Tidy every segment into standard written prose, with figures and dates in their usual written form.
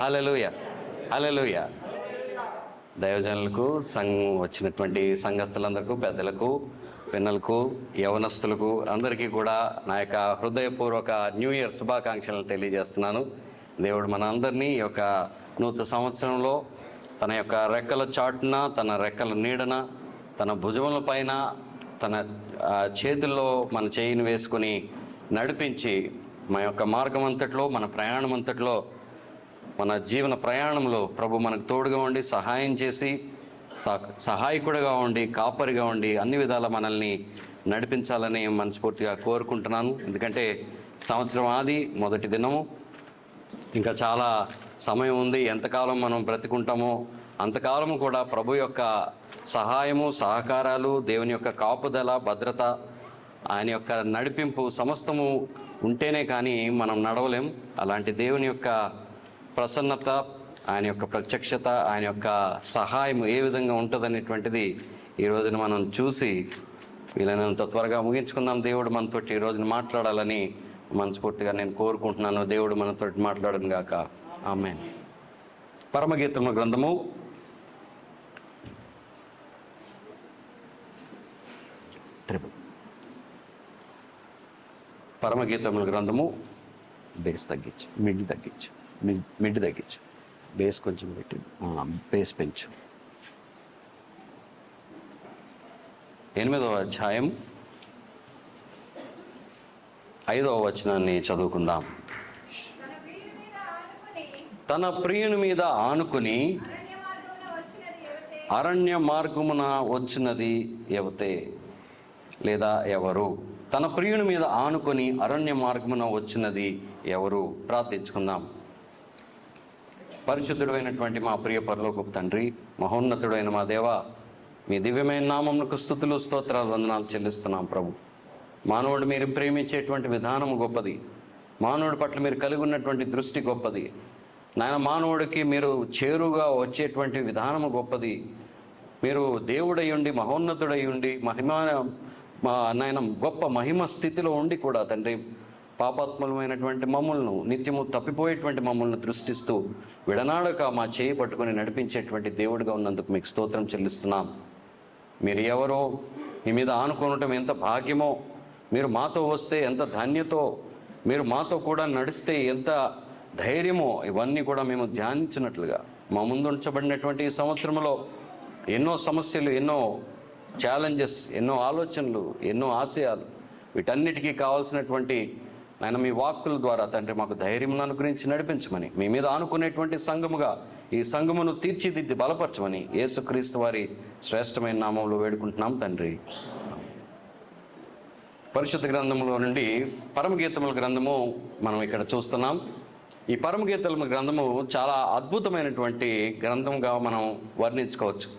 హల్లెలూయ, హల్లెలూయ. దైవజనులకు వచ్చినటువంటి సంఘస్థులందరికీ, పెద్దలకు, పిన్నలకు, యవనస్తులకు అందరికీ కూడా నా యొక్క హృదయపూర్వక న్యూ ఇయర్ శుభాకాంక్షలను తెలియజేస్తున్నాను. దేవుడు మన అందరినీ ఈ యొక్క నూతన సంవత్సరంలో తన యొక్క రెక్కల చాటున, తన రెక్కల నీడన, తన భుజముల పైన, తన చేతుల్లో మన చేయిని వేసుకొని నడిపించి మన యొక్క మార్గం అంతట్లో, మన ప్రయాణం అంతట్లో, మన జీవన ప్రయాణంలో ప్రభు మనకు తోడుగా ఉండి సహాయం చేసి సహాయకుడిగా ఉండి కాపరిగా ఉండి అన్ని విధాల మనల్ని నడిపించాలని మనస్ఫూర్తిగా కోరుకుంటున్నాను. ఎందుకంటే సంవత్సరం ఆది మొదటి దినము, ఇంకా చాలా సమయం ఉంది. ఎంతకాలం మనం బ్రతికుంటామో అంతకాలము కూడా ప్రభు యొక్క సహాయము, సహకారాలు, దేవుని యొక్క కాపుదల, భద్రత, ఆయన యొక్క నడిపింపు సమస్తము ఉంటేనే కానీ మనం నడవలేం. అలాంటి దేవుని యొక్క ప్రసన్నత, ఆయన యొక్క ప్రత్యక్షత, ఆయన యొక్క సహాయం ఏ విధంగా ఉంటుందనేటువంటిది ఈ రోజున మనం చూసి వీలైనంత త్వరగా ముగించుకుందాం. దేవుడు మనతోటి ఈ రోజున మాట్లాడాలని మనస్ఫూర్తిగా నేను కోరుకుంటున్నాను. దేవుడు మనతోటి మాట్లాడను గాక. ఆమేన్. పరమగీతముల గ్రంథము 8 బేస్ తగ్గించు, మిడ్ తగ్గించు, బేస్ కొంచెం పెట్టి, బేస్ పెంచు. 8వ అధ్యాయం 5వ వచనాన్ని చదువుకుందాం. తన ప్రియుని మీద ఆనుకుని అరణ్య మార్గమున వచ్చినది ఎవతే లేదా ఎవరు? తన ప్రియుని మీద ఆనుకొని అరణ్య మార్గమున వచ్చినది ఎవరు? ప్రార్థించుకుందాం. పరిశుద్ధుడైనటువంటి మా ప్రియ పరలోకపు తండ్రి, మహోన్నతుడైన మా దేవ, మీ దివ్యమైన నామమునకు స్తుతులు, స్తోత్రాలు, వందనాలు చెల్లిస్తున్నాం. ప్రభు, మానవుడు మీరు ప్రేమించేటువంటి విధానం గొప్పది. మానవుడి పట్ల మీరు కలిగి ఉన్నటువంటి దృష్టి గొప్పది. నాయన, మానవుడికి మీరు చేరుగా వచ్చేటువంటి విధానము గొప్పది. మీరు దేవుడై ఉండి, మహోన్నతుడై ఉండి, నాయన గొప్ప మహిమ స్థితిలో ఉండి కూడా తండ్రి, పాపాత్మలమైనటువంటి మమ్మల్ని, నిత్యము తప్పిపోయేటువంటి మమ్మల్ని దృష్టిస్తూ విడనాడక మా చేయి పట్టుకొని నడిపించేటువంటి దేవుడిగా ఉన్నందుకు మీకు స్తోత్రం చెల్లిస్తున్నాం. మీరు ఎవరో, మీ మీద ఆనుకోవటం ఎంత భాగ్యమో, మీరు మాతో వస్తే ఎంత ధన్యతో, మీరు మాతో కూడా నడిస్తే ఎంత ధైర్యమో, ఇవన్నీ కూడా మేము ధ్యానించినట్లుగా మా ముందు ఉంచబడినటువంటి ఈ సంవత్సరంలో ఎన్నో సమస్యలు, ఎన్నో ఛాలెంజెస్, ఎన్నో ఆలోచనలు, ఎన్నో ఆశయాలు, వీటన్నిటికీ కావాల్సినటువంటి ఆయన మీ వాక్కుల ద్వారా తండ్రి మాకు ధైర్యం అనుగ్రహించి నడిపించమని, మీ మీద ఆనుకునేటువంటి సంఘముగా ఈ సంఘమును తీర్చిదిద్ది బలపరచమని యేసుక్రీస్తు వారి శ్రేష్టమైన నామంలో వేడుకుంటున్నాం తండ్రి. పరిశుద్ధ గ్రంథంలో నుండి పరమగీతముల గ్రంథము మనం ఇక్కడ చూస్తున్నాం. ఈ పరమగీతముల గ్రంథము చాలా అద్భుతమైనటువంటి గ్రంథంగా మనం వర్ణించుకోవచ్చు.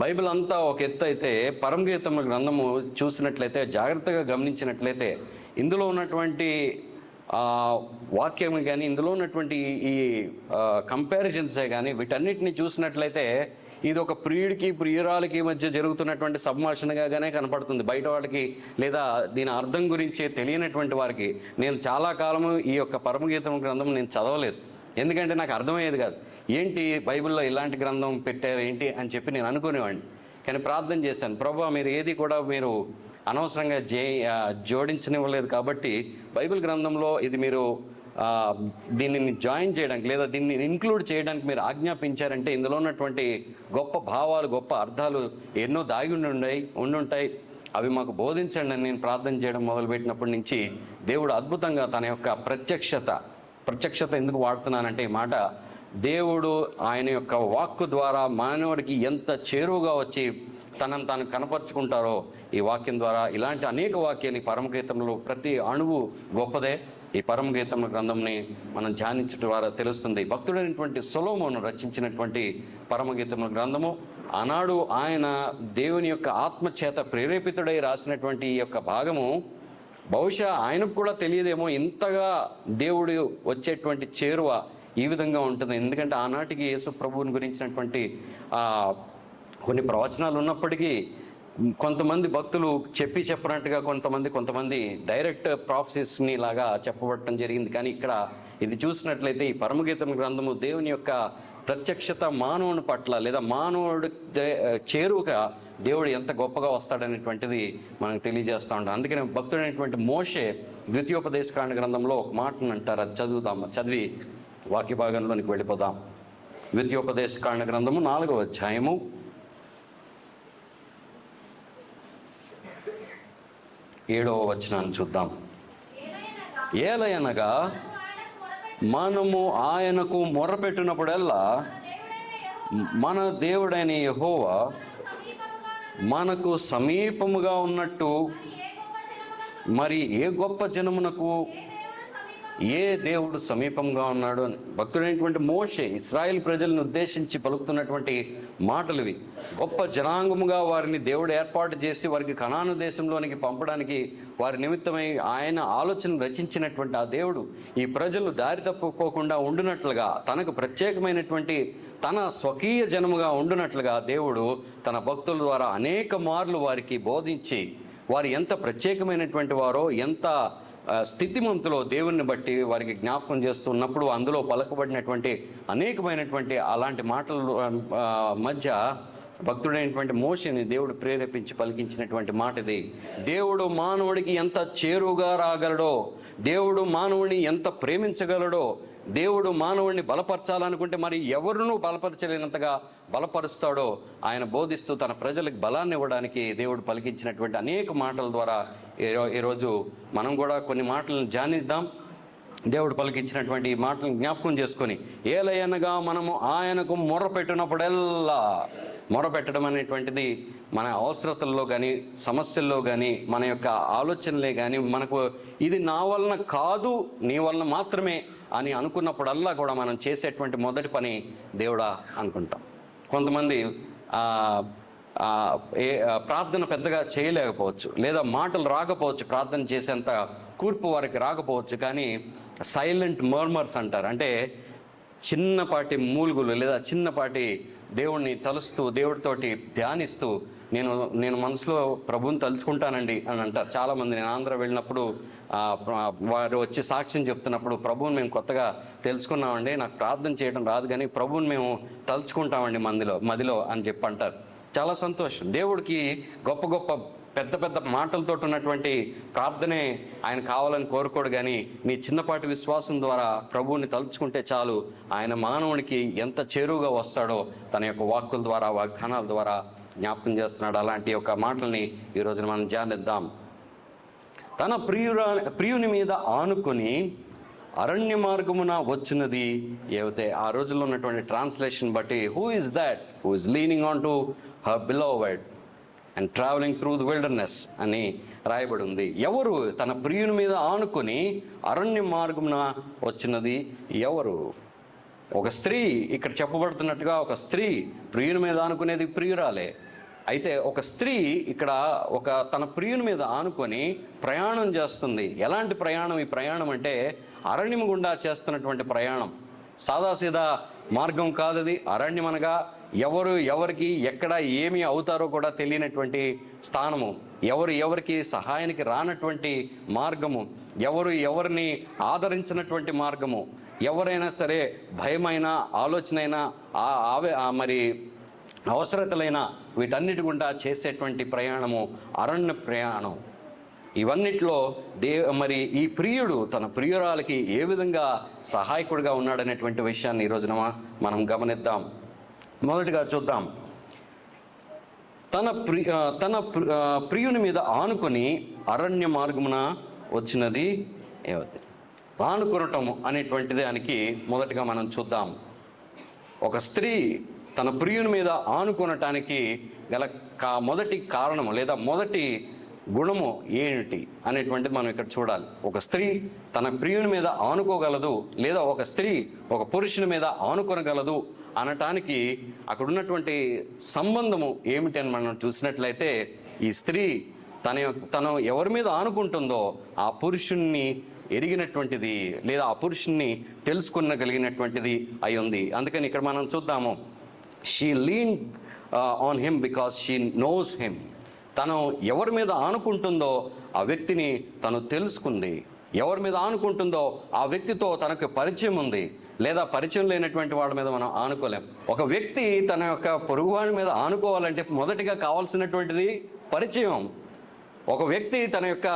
బైబిల్ అంతా ఒక ఎత్తు అయితే, పరమగీతముల గ్రంథము చూసినట్లయితే, జాగ్రత్తగా గమనించినట్లయితే, ఇందులో ఉన్నటువంటి వాక్యం కానీ, ఇందులో ఉన్నటువంటి ఈ కంపారిజన్సే కానీ, వీటన్నిటిని చూసినట్లయితే ఇది ఒక ప్రియుడికి ప్రియురాలకి మధ్య జరుగుతున్నటువంటి సంభాషణగానే కనపడుతుంది. బయట వాళ్ళకి లేదా దీని అర్థం గురించి తెలియనటువంటి వారికి, నేను చాలా కాలము ఈ యొక్క పరమగీతం గ్రంథం నేను చదవలేదు. ఎందుకంటే నాకు అర్థమయ్యేది కాదు. ఏంటి బైబిల్లో ఇలాంటి గ్రంథం పెట్టారు ఏంటి అని చెప్పి నేను అనుకునేవాడిని. కానీ ప్రార్థన చేశాను, ప్రభు మీరు ఏది కూడా మీరు అనవసరంగా జోడించనివ్వలేదు కాబట్టి బైబిల్ గ్రంథంలో ఇది మీరు దీనిని జాయిన్ చేయడానికి లేదా దీన్ని ఇంక్లూడ్ చేయడానికి మీరు ఆజ్ఞాపించారంటే ఇందులో ఉన్నటువంటి గొప్ప భావాలు, గొప్ప అర్థాలు ఎన్నో దాగి ఉండుంటాయి. అవి మాకు బోధించండి అని నేను ప్రార్థన చేయడం మొదలుపెట్టినప్పటి నుంచి దేవుడు అద్భుతంగా తన యొక్క ప్రత్యక్షత ఎందుకు వాడుతున్నానంటే ఈ మాట, దేవుడు ఆయన యొక్క వాక్కు ద్వారా మానవుడికి ఎంత చేరువుగా వచ్చి తనను తాను కనపరుచుకుంటారో ఈ వాక్యం ద్వారా ఇలాంటి అనేక వాక్యాలు ఈ పరమగీతంలో ప్రతి అణువు గొప్పదే. ఈ పరమగీతముల గ్రంథంని మనం ధ్యానించడం ద్వారా తెలుస్తుంది. భక్తుడైనటువంటి సొలొమోను రచించినటువంటి పరమగీతముల గ్రంథము, ఆనాడు ఆయన దేవుని యొక్క ఆత్మచేత ప్రేరేపితుడై రాసినటువంటి ఈ యొక్క భాగము బహుశా ఆయనకు కూడా తెలియదేమో ఇంతగా దేవుడు వచ్చేటువంటి చేరువ ఈ విధంగా ఉంటుంది. ఎందుకంటే ఆనాటికి యేసు ప్రభువుని గురించినటువంటి కొన్ని ప్రవచనాలు ఉన్నప్పటికీ కొంతమంది భక్తులు చెప్పినట్టుగా కొంతమంది డైరెక్ట్ ప్రాఫెసీస్ని లాగా చెప్పబడటం జరిగింది. కానీ ఇక్కడ ఇది చూసినట్లయితే ఈ పరమగీతం గ్రంథము దేవుని యొక్క ప్రత్యక్షత మానవుని పట్ల, లేదా మానవుడు చేరువుగా దేవుడు ఎంత గొప్పగా వస్తాడనేటువంటిది మనకు తెలియజేస్తూ ఉంటాం. అందుకనే భక్తుడైనటువంటి మోషే ద్వితీయోపదేశకాండ గ్రంథంలో ఒక మాటను అంటారు. అది చదివి వాక్య భాగంలోనికి వెళ్ళిపోదాం. ద్వితీయోపదేశకాండ గ్రంథము 4వ అధ్యాయము 7వ వచనాన్ని చూద్దాం. ఏలయనగా మనము ఆయనకు మొరపెట్టినప్పుడల్లా మన దేవుడైన యెహోవా మనకు సమీపముగా ఉన్నట్టు మరి ఏ గొప్ప జనమునకు ఏ దేవుడు సమీపంగా ఉన్నాడు అని భక్తుడైనటువంటి మోషే ఇశ్రాయేల్ ప్రజలను ఉద్దేశించి పలుకుతున్నటువంటి మాటలు ఇవి. గొప్ప జనాంగముగా వారిని దేవుడు ఏర్పాటు చేసి వారికి కనాను దేశంలోనికి పంపడానికి వారి నిమిత్తమై ఆయన ఆలోచన రచించినటువంటి ఆ దేవుడు ఈ ప్రజలు దారి తప్పుకోకుండా ఉండునట్లుగా, తనకు ప్రత్యేకమైనటువంటి తన స్వకీయ జనముగా ఉండునట్లుగా దేవుడు తన భక్తుల ద్వారా అనేక మార్లు వారికి బోధించి వారు ఎంత ప్రత్యేకమైనటువంటి వారో, ఎంత స్థితిమంతులో దేవుణ్ణి బట్టి వారికి జ్ఞాపకం చేస్తున్నప్పుడు అందులో పలకబడినటువంటి అనేకమైనటువంటి అలాంటి మాటల మధ్య భక్తుడైనటువంటి మోషేని దేవుడు ప్రేరేపించి పలికించినటువంటి మాట ఇది. దేవుడు మానవుడికి ఎంత చేరువుగా రాగలడో, దేవుడు మానవుడిని ఎంత ప్రేమించగలడో, దేవుడు మానవుడిని బలపరచాలనుకుంటే మరి ఎవరునూ బలపరచలేనంతగా బలపరుస్తాడో ఆయన బోధిస్తూ తన ప్రజలకు బలాన్ని ఇవ్వడానికి దేవుడు పలికించినటువంటి అనేక మాటల ద్వారా ఈరోజు మనం కూడా కొన్ని మాటలను ధ్యానిద్దాం. దేవుడు పలికించినటువంటి ఈ మాటలను జ్ఞాపకం చేసుకొని, ఏలయనగా మనము ఆయనకు మొరపెట్టినప్పుడల్లా, మొరపెట్టడం అనేటువంటిది మన అవసరతల్లో కానీ, సమస్యల్లో కానీ, మన యొక్క ఆలోచనలే కానీ, మనకు ఇది నా వలన కాదు నీ వలన మాత్రమే అని అనుకున్నప్పుడల్లా కూడా మనం చేసేటువంటి మొదటి పని దేవుడా అనుకుంటాం. కొంతమంది ప్రార్థన పెద్దగా చేయలేకపోవచ్చు, లేదా మాటలు రాకపోవచ్చు, ప్రార్థన చేసేంత కూర్పు వారికి రాకపోవచ్చు, కానీ సైలెంట్ మర్మర్స్ అంటారు. అంటే చిన్నపాటి మూలుగులు, లేదా చిన్నపాటి దేవుణ్ణి తలుస్తూ దేవుడితోటి ధ్యానిస్తూ నేను మనసులో ప్రభువుని తలుచుకుంటానండి అని అంటారు చాలామంది. నేను ఆంధ్ర వెళ్ళినప్పుడు వారు వచ్చి సాక్ష్యం చెప్తున్నప్పుడు, ప్రభువుని మేము కొత్తగా తెలుసుకున్నామండి, నాకు ప్రార్థన చేయడం రాదు కానీ ప్రభువుని మేము తలుచుకుంటామండి మదిలో అని చెప్పి అంటారు. చాలా సంతోషం. దేవుడికి గొప్ప గొప్ప పెద్ద మాటలతో ఉన్నటువంటి ప్రార్థనే ఆయన కావాలని కోరుకోడు, కానీ నీ చిన్నపాటి విశ్వాసం ద్వారా ప్రభువుని తలుచుకుంటే చాలు ఆయన మానవునికి ఎంత చేరువుగా వస్తాడో తన యొక్క వాక్కుల ద్వారా, వాగ్దానాల ద్వారా జ్ఞాపకం చేస్తున్నాడు. అలాంటి యొక్క మాటల్ని ఈరోజు మనం ధ్యానిద్దాం. తన ప్రియుని మీద ఆనుకొని అరణ్య మార్గమున వచ్చినది ఏవైతే ఆ రోజుల్లో ఉన్నటువంటి ట్రాన్స్లేషన్ బట్టి, who is that who is leaning on to her beloved and travelling through the wilderness అని రాయబడి ఉంది. ఎవరు తన ప్రియుని మీద ఆనుకొని అరణ్య మార్గమున వచ్చినది ఎవరు? ఒక స్త్రీ. ఇక్కడ చెప్పబడుతున్నట్టుగా ఒక స్త్రీ ప్రియుని మీద ఆనుకునేది ప్రియురాలే. అయితే ఒక స్త్రీ ఇక్కడ తన ప్రియుని మీద ఆనుకొని ప్రయాణం చేస్తుంది. ఎలాంటి ప్రయాణం ఈ ప్రయాణం అంటే అరణ్యం గుండా చేస్తున్నటువంటి ప్రయాణం. సాదాసీదా మార్గం కాదది. అరణ్యం అనగా ఎవరికి ఎక్కడ ఏమి అవుతారో కూడా తెలియనటువంటి స్థానము, ఎవరికి సహాయానికి రానటువంటి మార్గము, ఎవరిని ఆదరించినటువంటి మార్గము, ఎవరైనా సరే భయమైన ఆలోచనైనా మరి అవసరతలైన వీటన్నిటి గుండా చేసేటువంటి ప్రయాణము అరణ్య ప్రయాణం. ఇవన్నిట్లో మరి ఈ ప్రియుడు తన ప్రియురాలకి ఏ విధంగా సహాయకుడిగా ఉన్నాడనేటువంటి విషయాన్ని ఈ రోజున మనం గమనిద్దాం. మొదటిగా చూద్దాం. తన ప్రియుని మీద ఆనుకొని అరణ్య మార్గమున వచ్చినది ఏవది? ఆనుకొనటం అనేటువంటి దానికి మొదటిగా మనం చూద్దాం. ఒక స్త్రీ తన ప్రియుని మీద ఆనుకొనటానికి గల మొదటి కారణము లేదా మొదటి గుణము ఏమిటి అనేటువంటిది మనం ఇక్కడ చూడాలి. ఒక స్త్రీ తన ప్రియుని మీద ఆనుకోగలదు, లేదా ఒక స్త్రీ ఒక పురుషుని మీద ఆనుకొనగలదు అనటానికి అక్కడ సంబంధము ఏమిటి అని మనం చూసినట్లయితే, ఈ స్త్రీ తను ఎవరి మీద ఆనుకుంటుందో ఆ పురుషుణ్ణి ఎరిగినటువంటిది, లేదా ఆ పురుషుణ్ణి తెలుసుకునగలిగినటువంటిది అయి ఉంది. అందుకని ఇక్కడ మనం చూద్దాము, she lean on him because she knows him. తను ఎవరి మీద ఆనుకుంటుందో ఆ వ్యక్తిని తను తెలుసుకుంది. ఎవరి మీద ఆనుకుంటుందో ఆ వ్యక్తితో తనకు పరిచయం ఉంది. లేదా పరిచయం లేనటువంటి వాళ్ళ మీద మనం ఆనుకోలేం. ఒక వ్యక్తి తన యొక్క పొరుగువాడి మీద ఆనుకోవాలంటే మొదటిగా కావాల్సినటువంటిది పరిచయం. ఒక వ్యక్తి తన యొక్క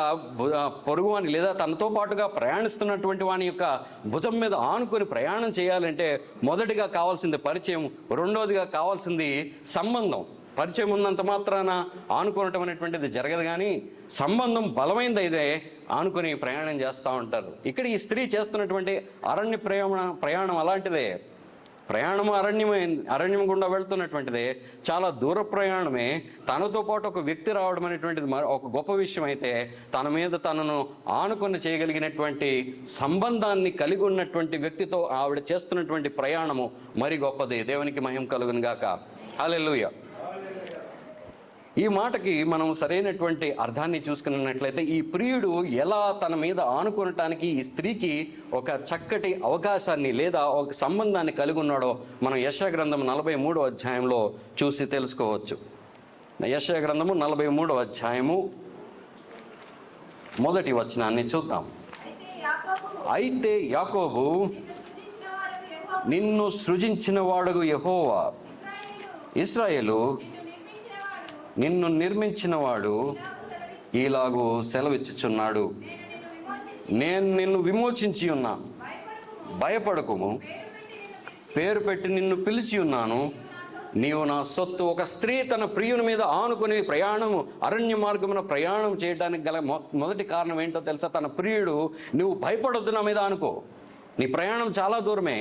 పొరుగువాని లేదా తనతో పాటుగా ప్రయాణిస్తున్నటువంటి వాని యొక్క భుజం మీద ఆనుకొని ప్రయాణం చేయాలంటే మొదటిగా కావాల్సింది పరిచయం, రెండోదిగా కావాల్సింది సంబంధం. పరిచయం ఉన్నంత మాత్రాన ఆనుకోవటం అనేటువంటిది జరగదు, కానీ సంబంధం బలమైనది అయితే ఆనుకొని ప్రయాణం చేస్తూ ఉంటారు. ఇక్కడ ఈ స్త్రీ చేస్తున్నటువంటి అరణ్య ప్రయాణం అలాంటిదే. ప్రయాణము అరణ్యం గుండా వెళ్తున్నటువంటిదే, చాలా దూర ప్రయాణమే. తనతో పాటు ఒక వ్యక్తి రావడం అనేటువంటిది ఒక గొప్ప విషయం అయితే, తన మీద తనను ఆనుకొని చేయగలిగినటువంటి సంబంధాన్ని కలిగి ఉన్నటువంటి వ్యక్తితో ఆవిడ చేస్తున్నటువంటి ప్రయాణము మరి గొప్పది. దేవునికి మహిమ కలుగును గాక. హల్లెలూయా. ఈ మాటకి మనం సరైనటువంటి అర్థాన్ని చూసుకున్నట్లయితే ఈ ప్రియుడు ఎలా తన మీద ఆనుకోవటానికి ఈ స్త్రీకి ఒక చక్కటి అవకాశాన్ని లేదా ఒక సంబంధాన్ని కలిగి ఉన్నాడో మనం యెషయా గ్రంథం 43వ అధ్యాయంలో చూసి తెలుసుకోవచ్చు. యెషయా గ్రంథము 43వ అధ్యాయము మొదటి వచనాన్ని చూద్దాం. అయితే యాకోబు నిన్ను సృజించిన వాడు యెహోవా, ఇశ్రాయేలు నిన్ను నిర్మించిన వాడు ఇలాగూ సెలవిచ్చుచున్నాడు, నేను నిన్ను విమోచించి ఉన్నాను, భయపడకుము, పేరు పెట్టి నిన్ను పిలిచి ఉన్నాను, నీవు నా సొత్తు. ఒక స్త్రీ తన ప్రియుని మీద ఆనుకుని ప్రయాణము అరణ్య మార్గమున ప్రయాణం చేయడానికి గల మొదటి కారణం ఏంటో తెలుసా? తన ప్రియుడు, నువ్వు భయపడొద్దు, నా మీద ఆనుకో. నీ ప్రయాణం చాలా దూరమే,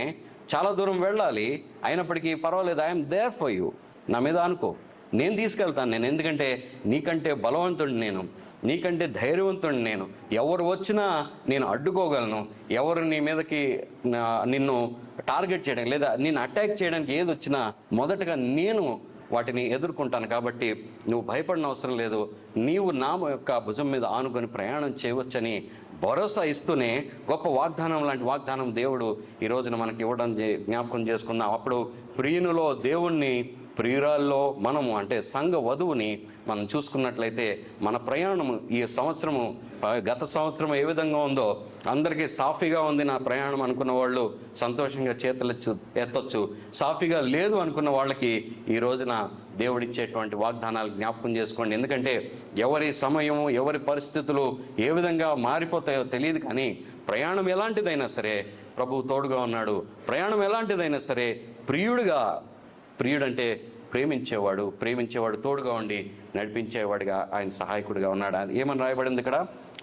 చాలా దూరం వెళ్ళాలి, అయినప్పటికీ పర్వాలేదు, ఐఎమ్ దేర్ ఫర్ యూ, నా మీద ఆనుకో, నేను తీసుకెళ్తాను. నేను ఎందుకంటే నీకంటే బలవంతుడిని, నేను నీకంటే ధైర్యవంతుడిని, నేను ఎవరు వచ్చినా నేను అడ్డుకోగలను. ఎవరు నీ మీదకి నిన్ను టార్గెట్ చేయడానికి లేదా నిన్ను అటాక్ చేయడానికి ఏది వచ్చినా మొదటగా నేను వాటిని ఎదుర్కొంటాను. కాబట్టి నువ్వు భయపడిన అవసరం లేదు, నీవు నా యొక్క భుజం మీద ఆనుకొని ప్రయాణం చేయవచ్చని భరోసా ఇస్తూనే గొప్ప వాగ్దానం లాంటి వాగ్దానం దేవుడు ఈ రోజున మనకి ఇవ్వడం జ్ఞాపకం చేసుకుందాం. అప్పుడు ప్రియునిలో దేవుణ్ణి, ప్రియురాల్లో మనము అంటే సంఘ వధువుని మనం చూసుకున్నట్లయితే మన ప్రయాణము ఈ సంవత్సరము, గత సంవత్సరం ఏ విధంగా ఉందో అందరికీ సాఫీగా ఉంది నా ప్రయాణం అనుకున్న వాళ్ళు సంతోషంగా చేతులు ఎత్తొచ్చు. సాఫీగా లేదు అనుకున్న వాళ్ళకి ఈ రోజున దేవుడిచ్చేటువంటి వాగ్దానాలు జ్ఞాపకం చేసుకోండి. ఎందుకంటే ఎవరి సమయము, ఎవరి పరిస్థితులు ఏ విధంగా మారిపోతాయో తెలియదు, కానీ ప్రయాణం ఎలాంటిదైనా సరే ప్రభువు తోడుగా ఉన్నాడు. ప్రయాణం ఎలాంటిదైనా సరే ప్రియుడంటే ప్రేమించేవాడు తోడుగా ఉండి నడిపించేవాడిగా ఆయన సహాయకుడిగా ఉన్నాడు. ఏమని రాయబడింది ఇక్కడ?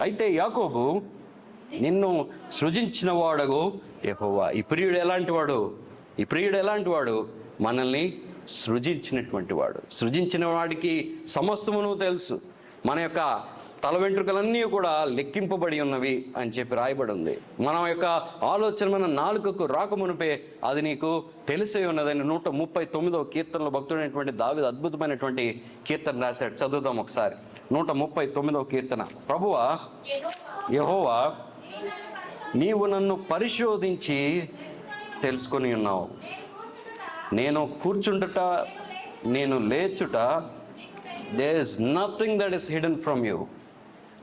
అయితే యాకోబు నిన్ను సృజించిన వాడగు యెహోవా. ఈ ప్రియుడు ఎలాంటి వాడు? మనల్ని సృజించినటువంటి వాడు. సృజించిన వాడికి సమస్తమును తెలుసు. మన యొక్క తల వెంట్రుకలన్నీ కూడా లెక్కింపబడి ఉన్నవి అని చెప్పి రాయబడి ఉంది. మన యొక్క ఆలోచన మన నాలుకకు రాకమునిపే అది నీకు తెలిసే ఉన్నదని 139వ కీర్తనలో భక్తుడైనటువంటి దావీదు అద్భుతమైనటువంటి కీర్తన రాశాడు. చదువుదాం ఒకసారి. 139వ కీర్తన. ప్రభువా యెహోవా, నీవు నన్ను పరిశోధించి తెలుసుకొని ఉన్నావు. నేను కూర్చుంటుట, నేను లేచుట, there is nothing that is hidden from you.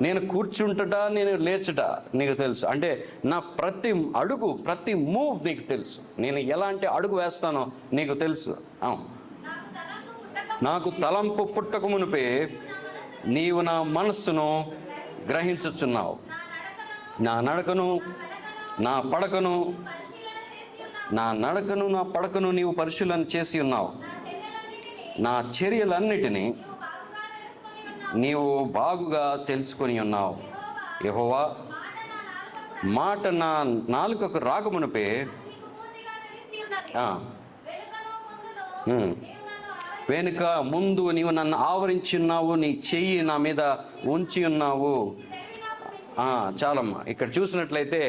నేను కూర్చుంటట, నేను లేచుట నీకు తెలుసు. అంటే నా ప్రతి అడుగు, ప్రతి మూవ్ నీకు తెలుసు. నేను ఎలాంటి అడుగు వేస్తానో నీకు తెలుసు. నాకు తలంపు పుట్టక మునిపే నీవు నా మనస్సును గ్రహించుచున్నావు. నా నడకను నా పడకను నీవు పరిశీలన చేసి ఉన్నావు. నా చర్యలన్నిటినీ నీవు బాగుగా తెలుసుకొని ఉన్నావు. యెహోవా, మాట నా నాలుకకు రాకమునిపే వెనుక ముందు నీవు నన్ను ఆవరించి ఉన్నావు, నీ చెయ్యి నా మీద ఉంచి ఉన్నావు. చాలమ్మా. ఇక్కడ చూసినట్లయితే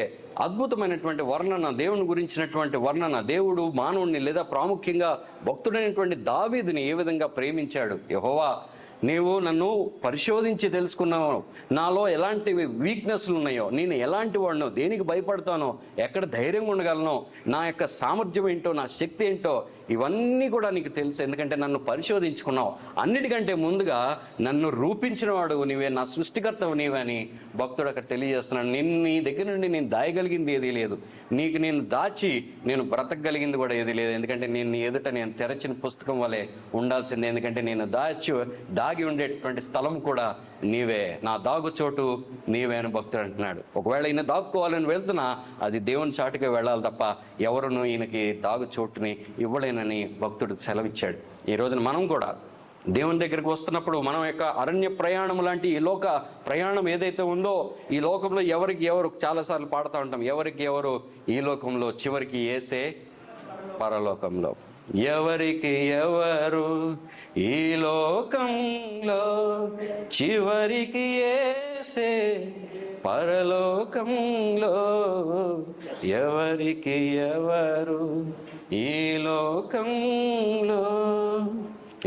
అద్భుతమైనటువంటి వర్ణన, దేవుని గురించినటువంటి వర్ణన. దేవుడు మానవుడిని లేదా ప్రాముఖ్యంగా భక్తుడైనటువంటి దావీదుని ఏ విధంగా ప్రేమించాడు. యెహోవా, నీవు నన్ను పరిశోధించి తెలుసుకున్నావు, నాలో ఎలాంటి వీక్నెస్లు ఉన్నాయో, నేను ఎలాంటి వాడినో, దేనికి భయపడతానో, ఎక్కడ ధైర్యంగా ఉండగలనో, నా యొక్క సామర్థ్యం ఏంటో, నా శక్తి ఏంటో ఇవన్నీ కూడా నీకు తెలుసు, ఎందుకంటే నన్ను పరిశోధించుకున్నావు. అన్నిటికంటే ముందుగా నన్ను రూపించిన వాడు నీవే, నా సృష్టికర్తవు నీవే అని భక్తుడు అక్కడ తెలియజేస్తున్నాడు. నీ దగ్గర నుండి నేను దాయగలిగింది ఏదీ లేదు, నీకు నేను దాచి నేను బ్రతకగలిగింది కూడా ఏదీ లేదు. ఎందుకంటే నేను నీ ఎదుట నేను తెరచిన పుస్తకం వలె ఉండాల్సిందే, ఎందుకంటే నేను దాగి ఉండేటువంటి స్థలం కూడా నీవే, నా దాగు చోటు నీవే అని భక్తుడు అంటున్నాడు. ఒకవేళ ఈయన దాక్కోవాలని వెళ్తున్నా అది దేవుని చాటుకే వెళ్ళాలి తప్ప ఎవరును ఈయనకి దాగు చోటుని ఇవ్వలేనని భక్తుడు సెలవిచ్చాడు. ఈ రోజున మనం కూడా దేవుని దగ్గరికి వస్తున్నప్పుడు మనం యొక్క అరణ్య ప్రయాణం లాంటి ఈ లోక ప్రయాణం ఏదైతే ఉందో, ఈ లోకంలో ఎవరికి ఎవరు చాలాసార్లు పాడుతూ ఉంటాం, ఎవరికి ఎవరు ఈ లోకంలో, చివరికి యేసే పరలోకంలో. ఎవరికి ఎవరు ఈ లోకంలో, చివరికి యేసే పరలోకంలో. ఎవరికి ఎవరు ఈ లోకంలో,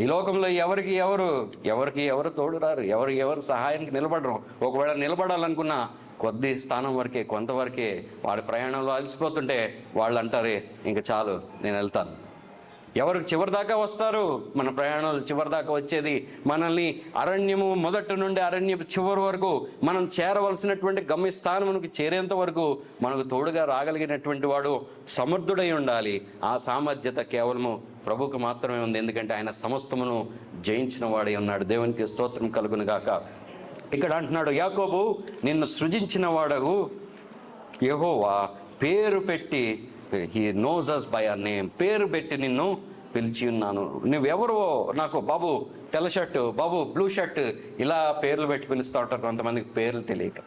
ఈ లోకంలో ఎవరికి ఎవరు తోడు రారు, ఎవరికి ఎవరు సహాయానికి నిలబడరు. ఒకవేళ నిలబడాలనుకున్నా కొద్ది స్థానం వరకే, కొంతవరకే. వాడి ప్రయాణంలో అలసిపోతుంటే వాళ్ళు అంటారే ఇంక చాలు నేను వెళ్తాను. ఎవరికి చివరి దాకా వస్తారు? మన ప్రయాణాలు చివరి దాకా వచ్చేది మనల్ని అరణ్యము మొదటి నుండి అరణ్యపు చివరి వరకు మనం చేరవలసినటువంటి గమ్యస్థానమునికి చేరేంత వరకు మనకు తోడుగా రాగలిగినటువంటి వాడు సమర్థుడై ఉండాలి. ఆ సామర్థ్యత కేవలము ప్రభువుకు మాత్రమే ఉంది, ఎందుకంటే ఆయన సమస్తమును జయించిన వాడై ఉన్నాడు. దేవునికి స్తోత్రం కలుగును గాక. ఇక్కడ అంటున్నాడు, యాకోబు నిన్ను సృజించిన వాడవు యెహోవా, పేరు పెట్టి, he knows us by our name, పేరు పెట్టి నిన్ను పిలిచి ఉన్నాను. నువ్వెవరో నాకు బాబు తెల్ల షర్టు, బాబు బ్లూ షర్ట్, ఇలా పేర్లు పెట్టి పిలుస్తూ ఉంటారు కొంతమందికి పేర్లు తెలియక.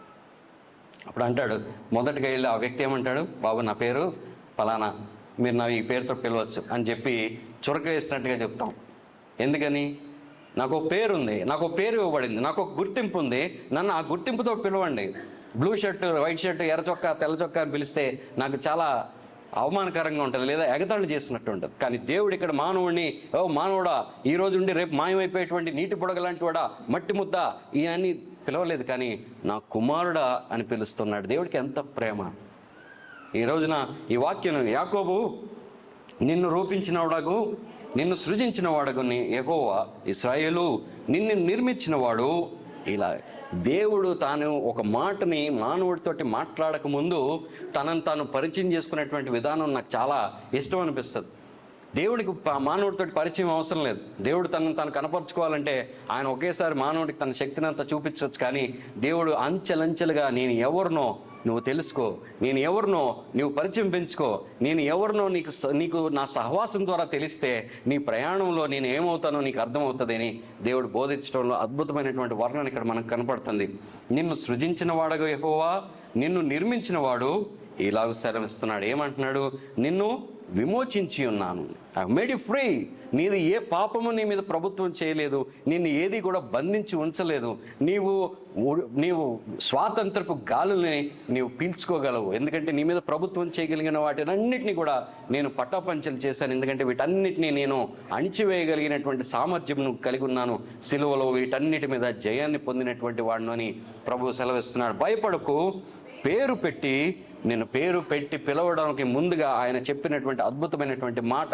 అప్పుడు అంటాడు, మొదటిగా వెళ్ళి ఆ వ్యక్తి ఏమంటాడు, బాబు నా పేరు ఫలానా, మీరు నా ఈ పేరుతో పిలవచ్చు అని చెప్పి చురక వేసినట్టుగా చెప్తాం. ఎందుకని? నాకు ఒక పేరు ఉంది, నాకు ఒక పేరు ఇవ్వబడింది, నాకు ఒక గుర్తింపు ఉంది, నన్ను ఆ గుర్తింపుతో పిలవండి. బ్లూ షర్ట్, వైట్ షర్ట్, ఎర్ర చొక్కా, తెల్ల చొక్కా అని పిలిస్తే నాకు చాలా అవమానకరంగా ఉంటుంది, లేదా ఎగతాళి చేసినట్టు ఉంటుంది. కానీ దేవుడు ఇక్కడ మానవుడిని, ఓ మానవుడా ఈ రోజు ఉండి రేపు మాయమైపోయేటువంటి నీటి బుడగ లాంటి వాడా, మట్టి ముద్ద అని పిలవలేదు, కానీ నా కుమారుడా అని పిలుస్తున్నాడు. దేవుడికి ఎంత ప్రేమ! ఈ రోజున ఈ వాక్యం, యాకోబు నిన్ను రూపించిన వాడగు, నిన్ను సృజించిన వాడగు యెహోవా, ఇశ్రాయేలు నిన్ను నిర్మించిన వాడు. ఇలా దేవుడు తాను ఒక మాటని మానవుడితోటి మాట్లాడక ముందు తనను తాను పరిచయం చేసుకునేటువంటి విధానం నాకు చాలా ఇష్టం అనిపిస్తుంది. దేవుడికి మానవుడితోటి పరిచయం అవసరం లేదు. దేవుడు తనను తాను కనపరుచుకోవాలంటే ఆయన ఒకేసారి మానవుడికి తన శక్తిని అంతా చూపించవచ్చు. కానీ దేవుడు అంచెలంచెలుగా నేను ఎవరినో నువ్వు తెలుసుకో, నేను ఎవరినో నువ్వు పరిచయం పెంచుకో, నేను ఎవరినో నీకు నా సహవాసం ద్వారా తెలిస్తే నీ ప్రయాణంలో నేను ఏమవుతానో నీకు అర్థమవుతుందని దేవుడు బోధించడంలో అద్భుతమైనటువంటి వర్ణన ఇక్కడ మనకు కనపడుతుంది. నిన్ను సృజించిన వాడగు యెహోవా, నిన్ను నిర్మించిన వాడు ఇలాగ సెలవిస్తున్నాడు. ఏమంటున్నాడు? నిన్ను విమోచించి ఉన్నాను, ఐ మేడ్ యు ఫ్రీ. నీది ఏ పాపము నీ మీద ప్రభుత్వం చేయలేదు, నిన్ను ఏది కూడా బంధించి ఉంచలేదు. నీవు స్వాతంత్రపు గాలుల్ని నీవు పీల్చుకోగలవు, ఎందుకంటే నీ మీద ప్రభుత్వం చేయగలిగిన వాటినన్నిటినీ కూడా నేను పట్టాపంచలు చేశాను. ఎందుకంటే వీటన్నిటినీ నేను అణిచివేయగలిగినటువంటి సామర్థ్యం కలిగి ఉన్నాను. సిలువలో వీటన్నిటి మీద జయాన్ని పొందినటువంటి వాడిని అని ప్రభువు సెలవిస్తున్నాడు. భయపడకు, పేరు పెట్టి నేను పేరు పెట్టి పిలవడానికి ముందుగా ఆయన చెప్పినటువంటి అద్భుతమైనటువంటి మాట,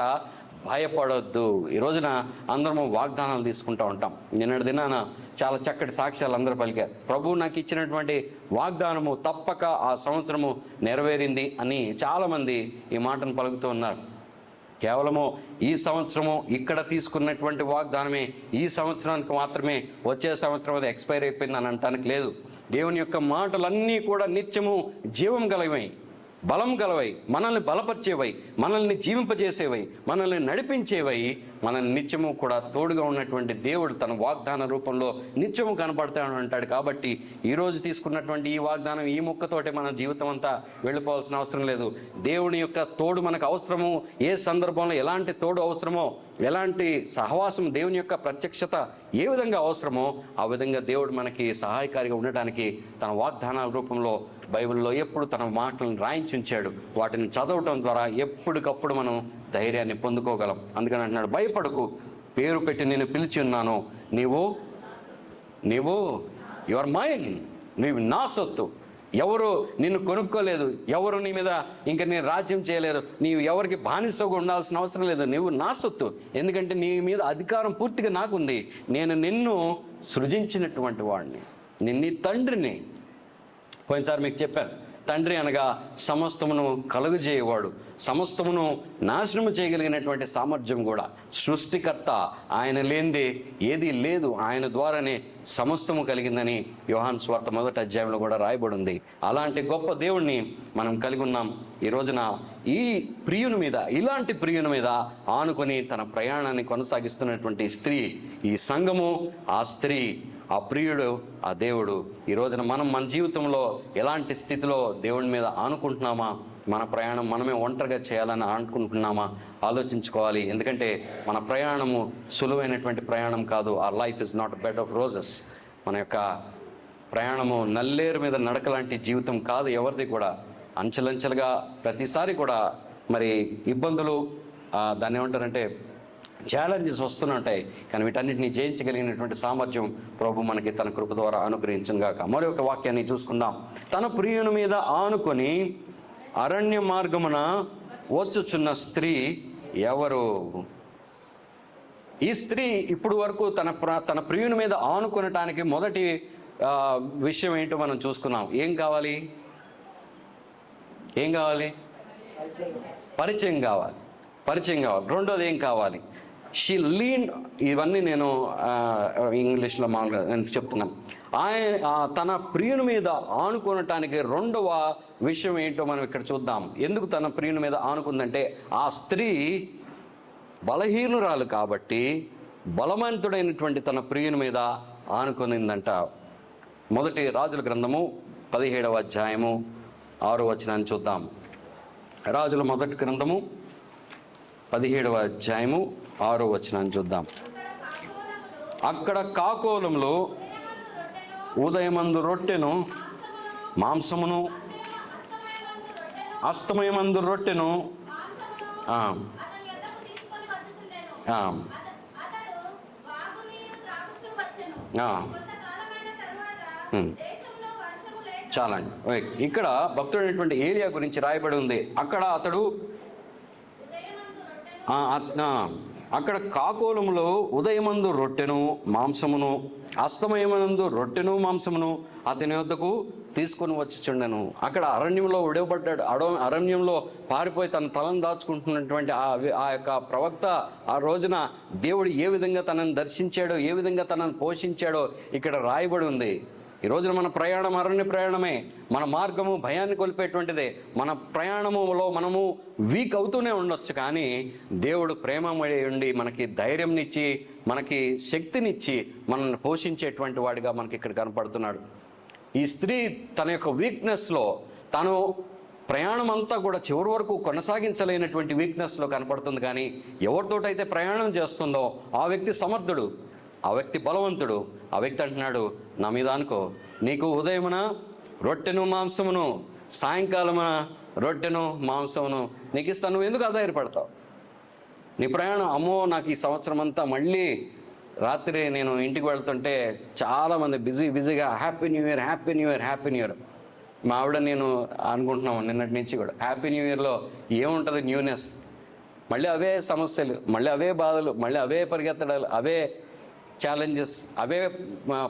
భయపడొద్దు. ఈ రోజున అందరము వాగ్దానాలు తీసుకుంటూ ఉంటాం. నిన్నటి దినాన చాలా చక్కటి సాక్ష్యాలు అందరూ పలికారు. ప్రభువు నాకు ఇచ్చినటువంటి వాగ్దానము తప్పక ఆ సంవత్సరము నెరవేరింది అని చాలామంది ఈ మాటను పలుకుతూ ఉన్నారు. కేవలము ఈ సంవత్సరము ఇక్కడ తీసుకున్నటువంటి వాగ్దానమే ఈ సంవత్సరానికి మాత్రమే, వచ్చే సంవత్సరం అది ఎక్స్పైర్ అయిపోయింది అని అనటానికి లేదు. దేవుని యొక్క మాటలన్నీ కూడా నిత్యము జీవం గలవై, బలం గలవై, మనల్ని బలపరిచేవై, మనల్ని జీవింపజేసేవై, మనల్ని నడిపించేవై, మనల్ని నిత్యము కూడా తోడుగా ఉన్నటువంటి దేవుడు తన వాగ్దాన రూపంలో నిత్యము కనపడతాడు అంటాడు. కాబట్టి ఈరోజు తీసుకున్నటువంటి ఈ వాగ్దానం, ఈ ముక్కతోటి మన జీవితం అంతా వెళ్ళిపోవాల్సిన అవసరం లేదు. దేవుని యొక్క తోడు మనకు అవసరము. ఏ సందర్భంలో ఎలాంటి తోడు అవసరమో, ఎలాంటి సహవాసం, దేవుని యొక్క ప్రత్యక్షత ఏ విధంగా అవసరమో ఆ విధంగా దేవుడు మనకి సహాయకారిగా ఉండటానికి తన వాగ్దానాల రూపంలో బైబిల్లో ఎప్పుడు తన మాటలను రాయించి ఉంచాడు. వాటిని చదవటం ద్వారా ఎప్పటికప్పుడు మనం ధైర్యాన్ని పొందుకోగలం. అందుకని అంటున్నాడు, భయపడకు, పేరు పెట్టి నేను పిలిచి ఉన్నాను, నీవు యువర్ మైన్, నీవు నా సొత్తు. ఎవరు నిన్ను కొనుక్కోలేదు, ఎవరు నీ మీద ఇంక నేను రాజ్యం చేయలేరు, నీవు ఎవరికి బానిసగా ఉండాల్సిన అవసరం లేదు, నువ్వు నా సొత్తు. ఎందుకంటే నీ మీద అధికారం పూర్తిగా నాకుంది. నేను నిన్ను సృజించినటువంటి వాడిని, నిన్ను తండ్రిని. పోయినసారి మీకు చెప్పాను, తండ్రి అనగా సమస్తమును కలుగజేయవాడు, సమస్తమును నాశనము చేయగలిగినటువంటి సామర్థ్యం కూడా. సృష్టికర్త, ఆయన లేనిదే ఏది లేదు, ఆయన ద్వారానే సమస్తము కలిగిందని యోహాను సువార్త 1వ అధ్యాయంలో కూడా రాయబడి ఉంది. అలాంటి గొప్ప దేవుణ్ణి మనం కలిగి ఉన్నాం. ఈ రోజున ఈ ప్రియుని మీద, ఇలాంటి ప్రియుని మీద ఆనుకొని తన ప్రయాణాన్ని కొనసాగిస్తున్నటువంటి స్త్రీ, ఈ సంఘము, ఆ స్త్రీ, ఆ ప్రియుడు, ఆ దేవుడు. ఈ రోజున మనం మన జీవితంలో ఎలాంటి స్థితిలో దేవుని మీద ఆనుకుంటున్నామా, మన ప్రయాణం మనమే ఒంటరిగా చేయాలని అనుకుంటున్నామా ఆలోచించుకోవాలి. ఎందుకంటే మన ప్రయాణము సులువైనటువంటి ప్రయాణం కాదు. Our life is not bed of roses. మన యొక్క ప్రయాణము నల్లేరు మీద నడక లాంటి జీవితం కాదు ఎవరిది కూడా. అంచెలంచెలుగా ప్రతిసారి కూడా మరి ఇబ్బందులు, దాన్ని ఏమంటారంటే ఛాలెంజెస్ వస్తుంటాయి. కానీ వీటన్నిటిని జయించగలిగినటువంటి సామర్థ్యం ప్రభు మనకి తన కృప ద్వారా అనుగ్రహించుగాక. మరి ఒక వాక్యాన్ని చూసుకుందాం. తన ప్రియుని మీద ఆనుకొని అరణ్య మార్గమున వచ్చుచున్న స్త్రీ ఎవరు? ఈ స్త్రీ ఇప్పుడు వరకు తన ప్రియుని మీద ఆనుకొనటానికి మొదటి విషయం ఏంటో మనం చూసుకున్నాం. ఏం కావాలి? పరిచయం కావాలి. రెండోది ఏం కావాలి? She lean. ఇవన్నీ నేను ఇంగ్లీష్లో మామూలుగా నేను చెప్తున్నాను. తన ప్రియుని మీద ఆనుకోనటానికి రెండవ విషయం ఏంటో మనం ఇక్కడ చూద్దాం. ఎందుకు తన ప్రియుని మీద ఆనుకుందంటే, ఆ స్త్రీ బలహీనురాలు కాబట్టి బలవంతుడైనటువంటి తన ప్రియుని మీద ఆనుకునిందంట. మొదటి రాజుల గ్రంథము 17వ అధ్యాయము 6వ వచనాన్ని చూద్దాం. రాజుల మొదటి గ్రంథము 17వ అధ్యాయము 6వ వచనాన్ని చూద్దాం. అక్కడ కాకోలంలో ఉదయమందు రొట్టెను మాంసమును, అస్తమయమందు రొట్టెను చాలండి. ఇక్కడ భక్తుడైనటువంటి ఏలియా గురించి రాయబడి ఉంది. అక్కడ కాకోలములో ఉదయమందు రొట్టెను మాంసమును, అస్తమయమందు రొట్టెను మాంసమును అతని వద్దకు తీసుకొని వచ్చిచుండెను. అక్కడ అరణ్యంలో విడవబడ్డాడు. అరణ్యంలో పారిపోయి తన తలను దాచుకుంటున్నటువంటి ఆ యొక్క ప్రవక్త ఆ రోజున దేవుడు ఏ విధంగా తనని దర్శించాడో, ఏ విధంగా తనని పోషించాడో ఇక్కడ రాయబడి ఉంది. ఈ రోజున మన ప్రయాణం అరణ్య ప్రయాణమే. మన మార్గము భయాన్ని కొలిపేటువంటిదే. మన ప్రయాణములో మనము వీక్ అవుతూనే ఉండొచ్చు, కానీ దేవుడు ప్రేమమై ఉండి మనకి ధైర్యంనిచ్చి, మనకి శక్తినిచ్చి, మనల్ని పోషించేటువంటి వాడిగా మనకి ఇక్కడ కనపడుతున్నాడు. ఈ స్త్రీ తన యొక్క వీక్నెస్లో, తను ప్రయాణం అంతా కూడా చివరి వరకు కొనసాగించలేనటువంటి వీక్నెస్లో కనపడుతుంది. కానీ ఎవరితోటైతే ప్రయాణం చేస్తుందో ఆ వ్యక్తి సమర్థుడు, ఆ వ్యక్తి బలవంతుడు. ఆ వ్యక్తి అంటున్నాడు, నా మీద అనుకో, నీకు ఉదయమున రొట్టెను మాంసమును, సాయంకాలమున రొట్టెను మాంసమును నీకు ఇస్తాను. నువ్వు ఎందుకు అధైర్యపడతావు? నీ ప్రయాణం, అమ్మో నాకు ఈ సంవత్సరం అంతా, మళ్ళీ రాత్రి నేను ఇంటికి వెళ్తుంటే చాలామంది బిజీగా happy new year, happy new year, happy new year. మా ఆవిడ నేను అనుకుంటున్నాము నిన్నటి నుంచి కూడా, హ్యాపీ న్యూ ఇయర్లో ఏముంటుంది? న్యూనెస్. మళ్ళీ అవే సమస్యలు, మళ్ళీ అవే బాధలు, మళ్ళీ అవే పరిగెత్తడాలు, అవే ఛాలెంజెస్, అవే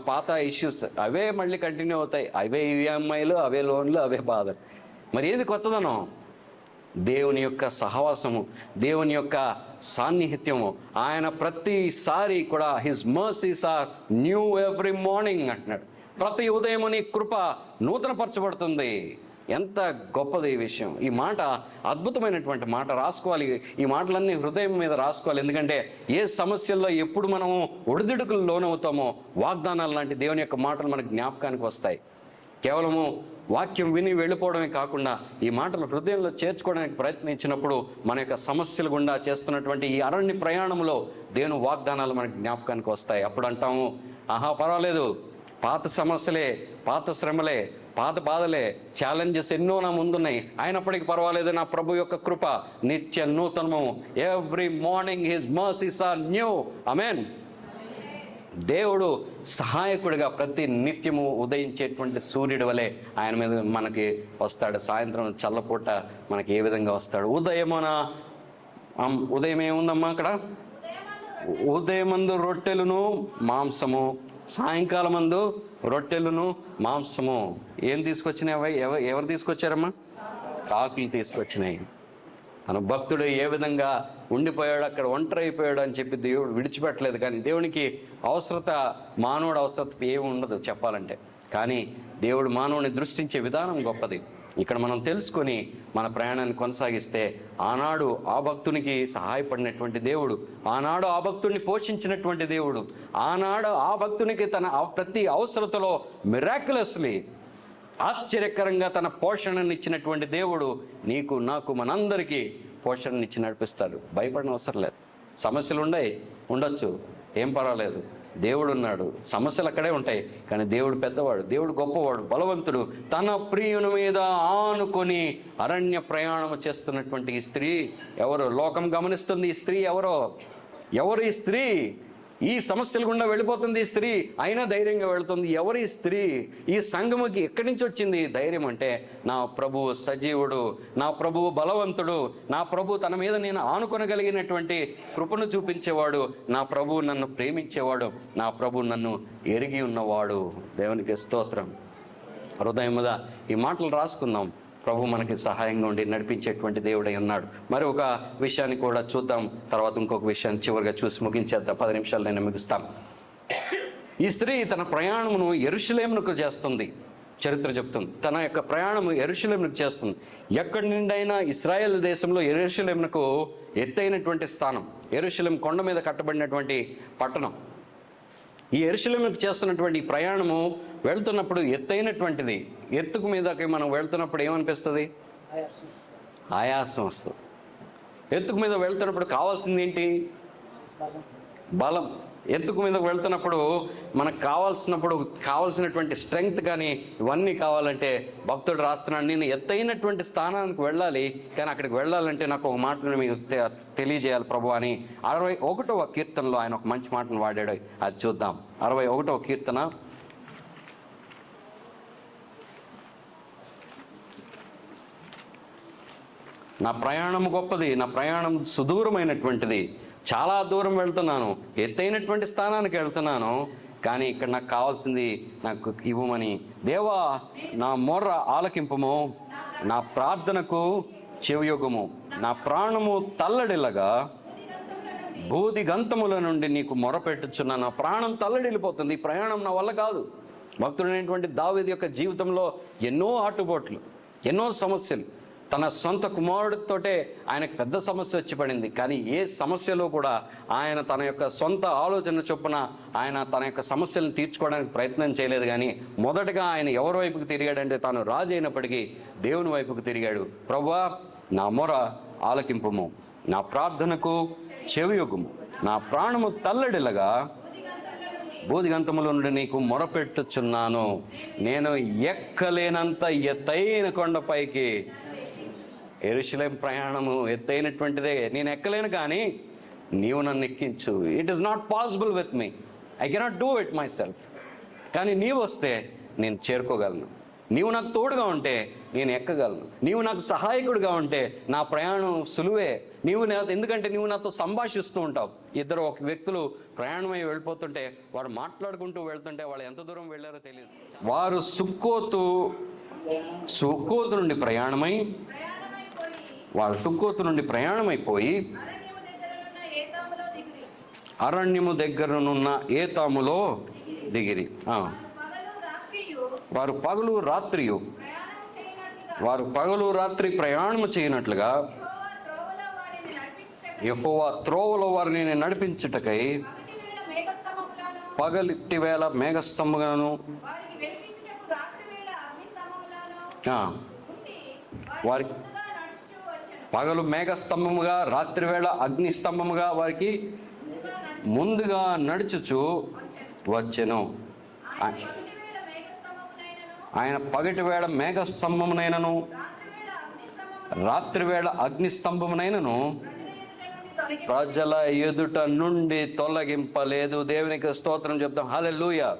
పాత ఇష్యూస్, అవే మళ్ళీ కంటిన్యూ అవుతాయి. అవే ఈఎంఐలు, అవే లోన్లు, అవే బాధలు. మరి ఏది కొత్తదనం? దేవుని యొక్క సహవాసము, దేవుని యొక్క సాన్నిహిత్యము. ఆయన ప్రతిసారి కూడా his mercies are new every morning అంటున్నాడు. ప్రతి ఉదయము నీ కృప నూతనపరచబడుతుంది. ఎంత గొప్పది ఈ విషయం! ఈ మాట అద్భుతమైనటువంటి మాట. రాసుకోవాలి, ఈ మాటలన్నీ హృదయం మీద రాసుకోవాలి. ఎందుకంటే ఏ సమస్యల్లో ఎప్పుడు మనము ఒడిదుడుకులు లోనవుతామో వాగ్దానాలు లాంటి దేవుని యొక్క మాటలు మనకు జ్ఞాపకానికి వస్తాయి. కేవలము వాక్యం విని వెళ్ళిపోవడమే కాకుండా ఈ మాటలు హృదయంలో చేర్చుకోవడానికి ప్రయత్నించినప్పుడు మన యొక్క సమస్యలు గుండా చేస్తున్నటువంటి ఈ అరణ్య ప్రయాణంలో దేవుని వాగ్దానాలు మనకు జ్ఞాపకానికి వస్తాయి. అప్పుడు అంటాము, ఆహా పర్వాలేదు, పాత సమస్యలే, పాత శ్రమలే, పాత బాధలే, ఛాలెంజెస్ ఎన్నో నా ముందున్నాయి, అయినప్పటికీ పర్వాలేదు, నా ప్రభు యొక్క కృప నిత్య నూతనము. Every morning his mercies are new. ఆమేన్. దేవుడు సహాయకుడిగా ప్రతి నిత్యము ఉదయించేటువంటి సూర్యుడి వలె ఆయన మీద మనకి వస్తాడు. సాయంత్రం చల్లపూట మనకి ఏ విధంగా వస్తాడు? ఉదయం ఏముందమ్మా అక్కడ? ఉదయమందు రొట్టెలును మాంసము, సాయంకాలం మందు రొట్టెలును మాంసము. ఏం తీసుకొచ్చినాయి? ఎవరు తీసుకొచ్చారమ్మా? కాకులు తీసుకొచ్చినాయి. తన భక్తుడు ఏ విధంగా ఉండిపోయాడు, అక్కడ ఒంటరి అయిపోయాడు అని చెప్పి దేవుడు విడిచిపెట్టలేదు. కానీ దేవునికి అవసరత, మానవుడు అవసరత ఏమి ఉండదు చెప్పాలంటే. కానీ దేవుడు మానవుని దృష్టించే విధానం గొప్పది. ఇక్కడ మనం తెలుసుకొని మన ప్రయాణాన్ని కొనసాగిస్తే, ఆనాడు ఆ భక్తునికి సహాయపడినటువంటి దేవుడు, ఆనాడు ఆ భక్తుడిని పోషించినటువంటి దేవుడు, ఆనాడు ఆ భక్తునికి తన ప్రతి అవసరతలో మిరాక్యులస్లీ ఆశ్చర్యకరంగా తన పోషణనిచ్చినటువంటి దేవుడు నీకు, నాకు, మనందరికీ పోషణనిచ్చి నడిపిస్తాడు. భయపడిన అవసరం లేదు. సమస్యలు ఉండొచ్చు, ఏం పర్వాలేదు. దేవుడు ఉన్నాడు. సమస్యలు అక్కడే ఉంటాయి, కానీ దేవుడు పెద్దవాడు, దేవుడు గొప్పవాడు, బలవంతుడు. తన ప్రియుని మీద ఆనుకొని అరణ్య ప్రయాణం చేస్తున్నటువంటి ఈ స్త్రీ ఎవరు? లోకం గమనిస్తుంది. ఈ స్త్రీ ఎవరు ఈ స్త్రీ? ఈ సమస్యల గుండా వెళ్ళిపోతుంది ఈ స్త్రీ, అయినా ధైర్యంగా వెళుతుంది. ఎవరు ఈ స్త్రీ? ఈ సంఘముకి ఎక్కడి నుంచి వచ్చింది ధైర్యం అంటే, నా ప్రభువు సజీవుడు, నా ప్రభువు బలవంతుడు, నా ప్రభు తన మీద నేను ఆనుకొనగలిగినటువంటి కృపను చూపించేవాడు, నా ప్రభువు నన్ను ప్రేమించేవాడు, నా ప్రభు నన్ను ఎరిగి ఉన్నవాడు. దేవునికి స్తోత్రం. హృదయముగా ఈ మాటలు రాసుకుందాం. ప్రభు మనకి సహాయంగా ఉండి నడిపించేటువంటి దేవుడై ఉన్నాడు. మరి ఒక విషయాన్ని కూడా చూద్దాం, తర్వాత ఇంకొక విషయాన్ని చివరిగా చూసి ముగించేద్దాం. 10 నిమిషాలు నేను ముగిస్తాం. ఈ స్త్రీ తన ప్రయాణమును యెరూషలేమునకు చేస్తుంది. చరిత్ర చెప్తుంది, తన యొక్క ప్రయాణము యెరూషలేమునకు చేస్తుంది. ఎక్కడి నుండైనా ఇశ్రాయేల్ దేశంలో యెరూషలేమునకు ఎత్తైనటువంటి స్థానం. యెరూషలేము కొండ మీద కట్టబడినటువంటి పట్టణం. ఈ యెరూషలేమునకు చేస్తున్నటువంటి ప్రయాణము వెళ్తున్నప్పుడు ఎత్తైనటువంటిది. ఎత్తుకు మీదకి మనం వెళ్తున్నప్పుడు ఏమనిపిస్తుంది? ఆయాసం వస్తుంది. ఎత్తుకు మీద వెళ్తున్నప్పుడు కావాల్సింది ఏంటి? బలం. ఎత్తుకు మీద వెళ్తున్నప్పుడు మనకు కావాల్సినటువంటి స్ట్రెంగ్త్ కానీ ఇవన్నీ కావాలంటే భక్తుడు రాస్తున్నాడు, నేను ఎత్తైనటువంటి స్థానానికి వెళ్ళాలి, కానీ అక్కడికి వెళ్ళాలంటే నాకు ఒక మాటను మీకు తెలియజేయాలి ప్రభు అని 61వ కీర్తనలో ఆయన ఒక మంచి మాటను వాడాడు. అది చూద్దాం. 61వ కీర్తన నా ప్రయాణం గొప్పది, నా ప్రయాణం సుదూరమైనటువంటిది, చాలా దూరం వెళ్తున్నాను, ఎత్తైనటువంటి స్థానానికి వెళ్తున్నాను, కానీ ఇక్కడ నాకు కావాల్సింది నాకు ఇవ్వమని. దేవా, నా మొర్ర ఆలకింపము, నా ప్రార్థనకు చెవియొగ్గుము. నా ప్రాణము తల్లడిల్లగా బూది గంతముల నుండి నీకు మొరపెట్టుచున్నా. నా ప్రాణం తల్లడిల్లిపోతుంది. ఈ ప్రయాణం నా వల్ల కాదు. భక్తుడైనటువంటి దావీదు యొక్క జీవితంలో ఎన్నో ఆటుపోట్లు, ఎన్నో సమస్యలు. తన సొంత కుమారుడితోటే ఆయనకు పెద్ద సమస్య వచ్చి పడింది. కానీ ఏ సమస్యలో కూడా ఆయన తన యొక్క సొంత ఆలోచన చొప్పున ఆయన తన యొక్క సమస్యలను తీర్చుకోవడానికి ప్రయత్నం చేయలేదు. కానీ మొదటగా ఆయన ఎవరి వైపుకు తిరిగాడంటే, తాను రాజు అయినప్పటికీ దేవుని వైపుకు తిరిగాడు. ప్రభువా, నా మొర ఆలకింపుము, నా ప్రార్థనకు చెవియొగ్గుము. నా ప్రాణము తల్లడిల్లగా బూదిగంతముల నుండి నీకు మొరపెట్టుచున్నాను. నేను ఎక్కలేనంత ఎత్తైన కొండపైకి. యెరూషలేం ప్రయాణము ఎత్తైనటువంటిదే, నేను ఎక్కలేను, కానీ నీవు నన్ను ఎక్కించు. It is not possible with me, I cannot do it myself. కానీ నీవు వస్తే నేను చేరుకోగలను. నీవు నాకు తోడుగా ఉంటే నేను ఎక్కగలను. నీవు నాకు సహాయకుడిగా ఉంటే నా ప్రయాణం సులువే. ఎందుకంటే నీవు నాతో సంభాషిస్తూ ఉంటావు. ఇద్దరు ఒక వ్యక్తులు ప్రయాణమై వెళ్ళిపోతుంటే వాడు మాట్లాడుకుంటూ వెళ్తుంటే వాళ్ళు ఎంత దూరం వెళ్ళారో తెలియదు. వారు సుక్కోతు నుండి ప్రయాణమైపోయి అరణ్యము దగ్గరనున్న ఏతాములో దిగిరి. వారు పగలు రాత్రి ప్రయాణము చేయనట్లుగా యెహోవా త్రోవలో వారిని నడిపించుటకై పగలిటి వేళ మేఘస్తంభముగాను వారికి పగలు మేఘస్తంభముగా, రాత్రి వేళ అగ్ని స్తంభముగా వారికి ముందుగా నడుచుచు వచ్చెను. ఆయన పగటి వేళ మేఘస్తంభమునైనను రాత్రి వేళ అగ్ని స్తంభమునైనను ప్రజల ఎదుట నుండి తొలగింపలేదు. దేవునికి స్తోత్రం చెప్తాం. హల్లెలూయా.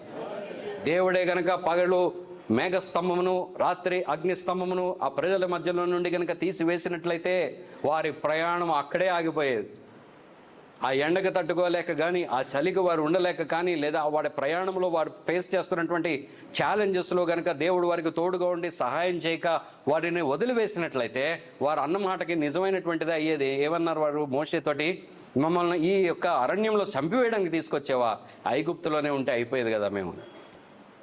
దేవుడే గనక పగలు మేఘస్తంభమును, రాత్రి అగ్నిస్తంభమును ఆ ప్రజల మధ్యలో నుండి గనక తీసివేసినట్లయితే వారి ప్రయాణం అక్కడే ఆగిపోయేది. ఆ ఎండకు తట్టుకోలేక కానీ, ఆ చలికి వారు ఉండలేక కానీ, లేదా వాడి ప్రయాణంలో వారు ఫేస్ చేస్తున్నటువంటి ఛాలెంజెస్లో కనుక దేవుడు వారికి తోడుగా ఉండి సహాయం చేయక వారిని వదిలివేసినట్లయితే వారు అన్న మాటకి నిజమైనటువంటిది అయ్యేది. ఏమన్నారు వారు మోషేతోటి? మమ్మల్ని ఈ యొక్క అరణ్యంలో చంపివేయడానికి తీసుకొచ్చేవా? ఐగుప్తులోనే ఉంటే అయిపోయేది కదా మేము.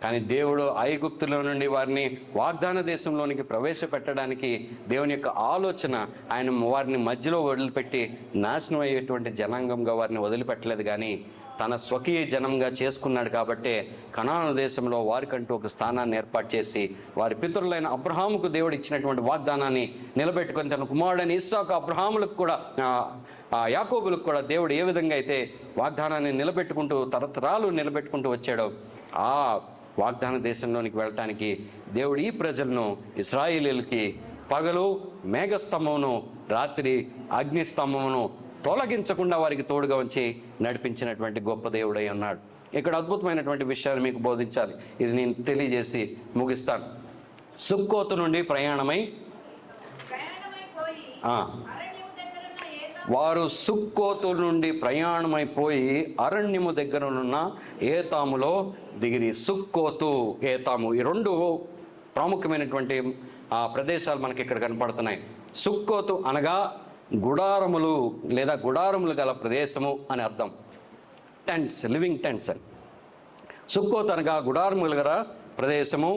కానీ దేవుడు ఐగుప్తులో నుండి వారిని వాగ్దాన దేశంలోనికి ప్రవేశపెట్టడానికి దేవుని యొక్క ఆలోచన, ఆయన వారిని మధ్యలో వదిలిపెట్టి నాశనం అయ్యేటువంటి జనాంగంగా వారిని వదిలిపెట్టలేదు, కానీ తన స్వకీయ జనంగా చేసుకున్నాడు. కాబట్టి కనాను దేశంలో వారికంటూ ఒక స్థానాన్ని ఏర్పాటు చేసి వారి పితరులైన అబ్రహాముకు దేవుడు ఇచ్చినటువంటి వాగ్దానాన్ని నిలబెట్టుకొని తన కుమారుడైన ఇస్సాకు, అబ్రహాములకు కూడా యాకోబులకు కూడా దేవుడు ఏ విధంగా అయితే వాగ్దానాన్ని నిలబెట్టుకుంటూ తరతరాలు నిలబెట్టుకుంటూ వచ్చాడో, ఆ వాగ్దాన దేశంలోనికి వెళ్ళటానికి దేవుడు ఈ ప్రజలను, ఇశ్రాయేలీయులకి పగలు మేఘస్తంభమును, రాత్రి అగ్నిస్తంభమును తొలగించకుండా వారికి తోడుగా ఉంచి నడిపించినటువంటి గొప్ప దేవుడై ఉన్నాడు. ఇక్కడ అద్భుతమైనటువంటి విషయాలు మీకు బోధించాలి. ఇది నేను తెలియజేసి ముగిస్తాను. సుక్కోతు నుండి ప్రయాణమై వారు సుక్కోతు నుండి ప్రయాణమైపోయి అరణ్యము దగ్గరనున్న ఏతాములో దిగిరి. సుక్కోతు, ఏతాము, ఈ రెండు ప్రాముఖ్యమైనటువంటి ప్రదేశాలు మనకి ఇక్కడ కనపడుతున్నాయి. సుక్కోతు అనగా గుడారములు లేదా గుడారములు గల ప్రదేశము అని అర్థం. టెంట్స్, లివింగ్ టెంట్స్ అని. సుక్కోతు అనగా గుడారములు గల ప్రదేశము.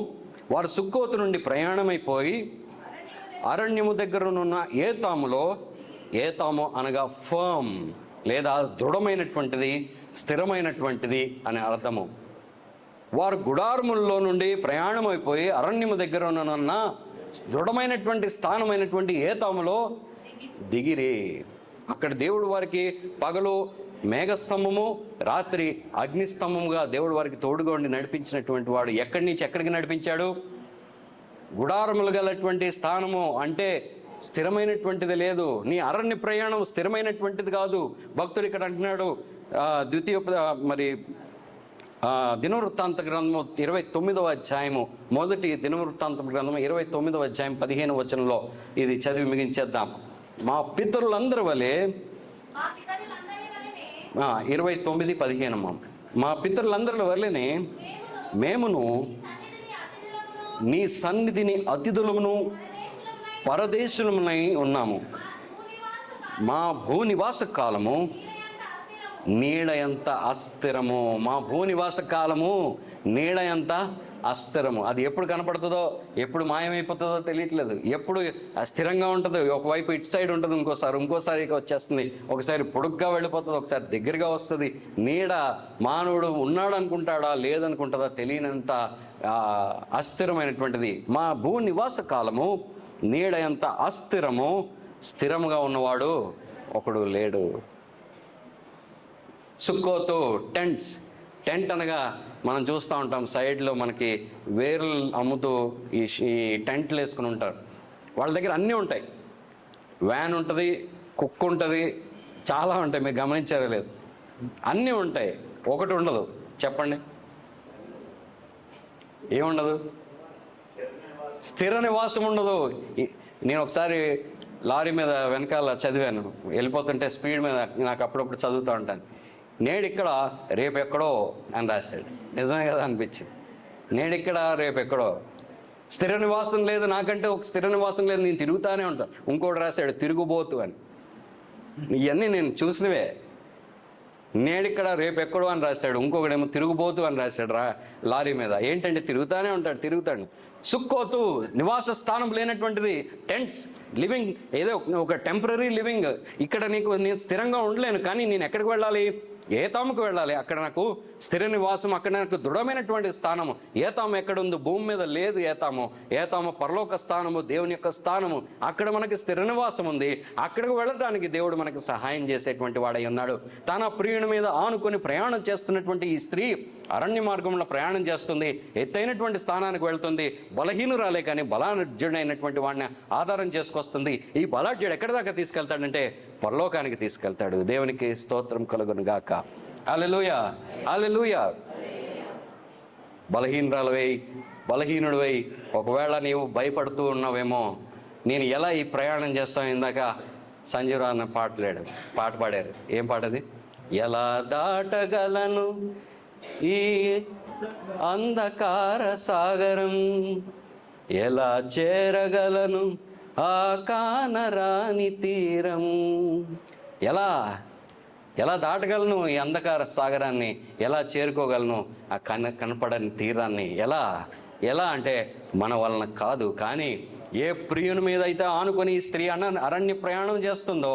వారు సుక్కోతు నుండి ప్రయాణమైపోయి అరణ్యము దగ్గరనున్న ఏతాములో, ఏతాము అనగా ఫర్మ్ లేదా దృఢమైనటువంటిది, స్థిరమైనటువంటిది అనే అర్థము. వారు గుడారముల్లో నుండి ప్రయాణం అయిపోయి అరణ్యము దగ్గర ఉన్న దృఢమైనటువంటి స్థానమైనటువంటి ఏతాములో దిగిరి. అక్కడ దేవుడు వారికి పగలు మేఘస్తంభము, రాత్రి అగ్నిస్తంభముగా దేవుడు వారికి తోడుగా ఉండి నడిపించినటువంటి వాడు. ఎక్కడి నుంచి ఎక్కడికి నడిపించాడు? గుడారములు గలటువంటి స్థానము అంటే స్థిరమైనటువంటిది లేదు. నీ అరణ్య ప్రయాణం స్థిరమైనటువంటిది కాదు. భక్తుడు ఇక్కడ అంటున్నాడు, దినవృత్తాంత గ్రంథము 29వ అధ్యాయము, మొదటి దినవృత్తాంత గ్రంథము 29వ అధ్యాయం 15వ వచనంలో ఇది చదివి ముగించేద్దాం. మా పితరులందరి వలె 29:15 మా పితరులందరి వలెనే మేమును నీ సన్నిధిని అతిథులమును పరదేశులమై ఉన్నాము. మా భూనివాస కాలము నీడ ఎంత అస్థిరము. మా భూనివాస కాలము నీడ ఎంత అస్థిరము. అది ఎప్పుడు కనపడుతుందో, ఎప్పుడు మాయమైపోతుందో తెలియట్లేదు. ఎప్పుడు స్థిరంగా ఉంటుందో, ఒకవైపు ఇటు సైడ్ ఉంటుంది, ఇంకోసారి వచ్చేస్తుంది, ఒకసారి పొడుగ్గా వెళ్ళిపోతుంది, ఒకసారి దగ్గరగా వస్తుంది. నీడ మానవుడు ఉన్నాడు అనుకుంటాడా లేదనుకుంటుందా తెలియనంత అస్థిరమైనటువంటిది. మా భూనివాస కాలము నీడ ఎంత అస్థిరము, స్థిరముగా ఉన్నవాడు ఒకడు లేడు. సుక్కోతు టెంట్స్. టెంట్ అనగా మనం చూస్తూ ఉంటాం సైడ్లో మనకి వేర్లు అమ్ముతూ ఈ టెంట్లు వేసుకుని ఉంటారు. వాళ్ళ దగ్గర అన్నీ ఉంటాయి. వ్యాన్ ఉంటుంది, కుక్ ఉంటుంది, చాలా ఉంటాయి. మీరు గమనించారో లేదు? అన్నీ ఉంటాయి, ఒకటి ఉండదు. చెప్పండి, ఏముండదు? స్థిర నివాసం ఉండదు. నేను ఒకసారి లారీ మీద వెనకాల చదివాను, వెళ్ళిపోతుంటే స్పీడ్ మీద నాకు అప్పుడప్పుడు చదువుతూ ఉంటాను. నేడిక్కడ రేపెక్కడో అని రాశాడు. నిజమే కదా అనిపించింది. నేడిక్కడ రేపెక్కడో. స్థిర నివాసం లేదు, నాకంటే ఒక స్థిర నివాసం లేదు, నేను తిరుగుతానే ఉంటాను. ఇంకోటి రాశాడు తిరుగుబోతు అని. ఇవన్నీ నేను చూసినవే. నేడిక్కడ రేపెక్కడో అని రాశాడు. ఇంకొకడేమో తిరుగుబోతు అని రాశాడు లారీ మీద. ఏంటంటే తిరుగుతాడు. సుక్కోతు నివాస స్థానం లేనటువంటిది. టెంట్స్, లివింగ్, ఏదో ఒక టెంపరీ లివింగ్. ఇక్కడ నేను స్థిరంగా ఉండలేను, కానీ నేను ఎక్కడికి వెళ్ళాలి? ఏతాముకు వెళ్ళాలి, అక్కడ నాకు స్థిర నివాసం, అక్కడ నాకు దృఢమైనటువంటి స్థానము. ఏతాము ఎక్కడుంది? భూమి మీద లేదు. ఏతాము పరలోక స్థానము, దేవుని యొక్క స్థానము. అక్కడ మనకి స్థిర నివాసం ఉంది. అక్కడికి వెళ్ళడానికి దేవుడు మనకి సహాయం చేసేటువంటి వాడై ఉన్నాడు. తన ప్రియుని మీద ఆనుకొని ప్రయాణం చేస్తున్నటువంటి ఈ స్త్రీ అరణ్య మార్గంలో ప్రయాణం చేస్తుంది, ఎత్తైనటువంటి స్థానానికి వెళ్తుంది. బలహీనురాలే కానీ బలాఢ్యుడైనటువంటి వాడిని ఆధారం చేసుకొస్తుంది. ఈ బలాఢ్యుడు ఎక్కడి దాకా తీసుకెళ్తాడంటే పరలోకానికి తీసుకెళ్తాడు. దేవునికి స్తోత్రం కలుగును గాక. హల్లెలూయా, హల్లెలూయా. బలహీనుడివై ఒకవేళ నీవు భయపడుతూ ఉన్నావేమో, నేను ఎలా ఈ ప్రయాణం చేస్తాను. ఇందాక సంజీవరావు అన్న పాట పాడారు. ఏం పాట అది? ఎలా దాటగలను ఈ అంధకార సాగరం, ఎలా చేరగలను ఆ కానరాని తీరం. ఎలా దాటగలను ఈ అంధకార సాగరాన్ని, ఎలా చేరుకోగలను ఆ కనపడని తీరాన్ని? ఎలా అంటే మన వలన కాదు. కానీ ఏ ప్రియుని మీద అయితే ఆనుకొని ఈ స్త్రీ అరణ్య ప్రయాణం చేస్తుందో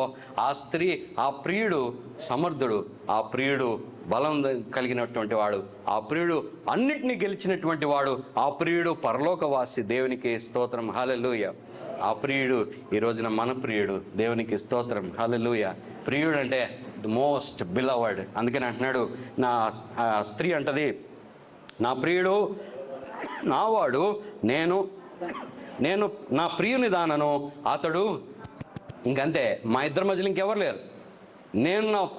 ఆ ప్రియుడు సమర్థుడు, ఆ ప్రియుడు బలం కలిగినటువంటి వాడు, ఆ ప్రియుడు అన్నిటినీ గెలిచినటువంటి వాడు, ఆ ప్రియుడు పరలోకవాసి. దేవునికి స్తోత్రం, హల్లెలూయా. ఆ ప్రియుడు ఈ రోజున మన ప్రియుడు. దేవునికి స్తోత్రం, హల్లెలూయా. ప్రియుడు అంటే ది మోస్ట్ బిలవర్డ్. అందుకని అంటున్నాడు, స్త్రీ అంటది, నా ప్రియుడు నావాడు, నేను నా ప్రియుని దానను, అతడు ఇంకంతే. మా ఇద్దరి మధ్యలో ఇంకెవరు లేరు.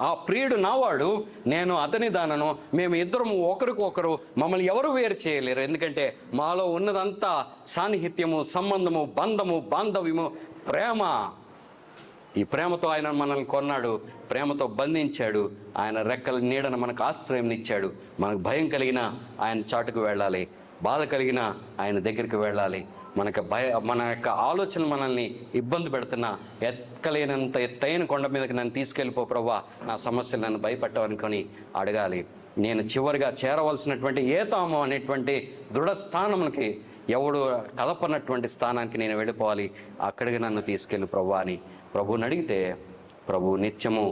ఆ ప్రియుడు నావాడు, నేను అతని దానను. మేము ఇద్దరము ఒకరికొకరు, మమ్మల్ని ఎవరు వేరు చేయలేరు. ఎందుకంటే మాలో ఉన్నదంతా సాన్నిహిత్యము, సంబంధము, బంధము, బాంధవ్యము, ప్రేమ. ఈ ప్రేమతో ఆయన మనల్ని కొన్నాడు, ప్రేమతో బంధించాడు. ఆయన రెక్కల నీడన మనకు ఆశ్రయం ఇచ్చాడు. మనకు భయం కలిగిన ఆయన చాటుకు వెళ్ళాలి, బాధ కలిగిన ఆయన దగ్గరికి వెళ్ళాలి. మన యొక్క ఆలోచన మనల్ని ఇబ్బంది పెడుతున్నా, ఎక్కలేనంత ఎత్తైన కొండ మీదకి నన్ను తీసుకెళ్ళిపో ప్రభువా, నా సమస్యలు నన్ను భయపెట్టవనుకొని అడగాలి. నేను చివరిగా చేరవలసినటువంటి ఏతాము అనేటువంటి దృఢ స్థానంకి, ఎవడు కలపనటువంటి స్థానానికి నేను వెళ్ళిపోవాలి. అక్కడికి నన్ను తీసుకెళ్ళి ప్రభువా అని ప్రభువుని అడిగితే, ప్రభు నిత్యము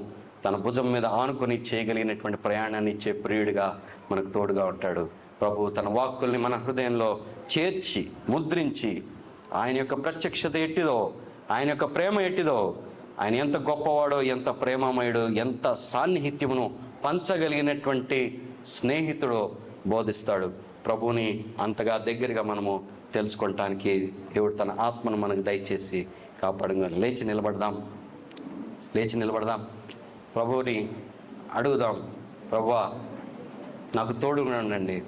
తన భుజం మీద ఆనుకొని చేయగలిగినటువంటి ప్రయాణాన్ని ఇచ్చే ప్రియుడిగా మనకు తోడుగా ఉంటాడు. ప్రభు తన వాక్కుల్ని మన హృదయంలో చేర్చి ముద్రించి, ఆయన యొక్క ప్రత్యక్షత ఎట్టిదో, ఆయన యొక్క ప్రేమ ఎట్టిదో, ఆయన ఎంత గొప్పవాడో, ఎంత ప్రేమమయుడు, ఎంత సాన్నిహిత్యమును పంచగలిగినటువంటి స్నేహితుడో బోధిస్తాడు. ప్రభుని అంతగా దగ్గరగా మనము తెలుసుకోవటానికి దేవుడు తన ఆత్మను మనకు దయచేసి కాపాడుగా. లేచి నిలబడదాం, ప్రభువుని అడుగుదాం, ప్రభువా నాకు తోడుగా ఉండండి.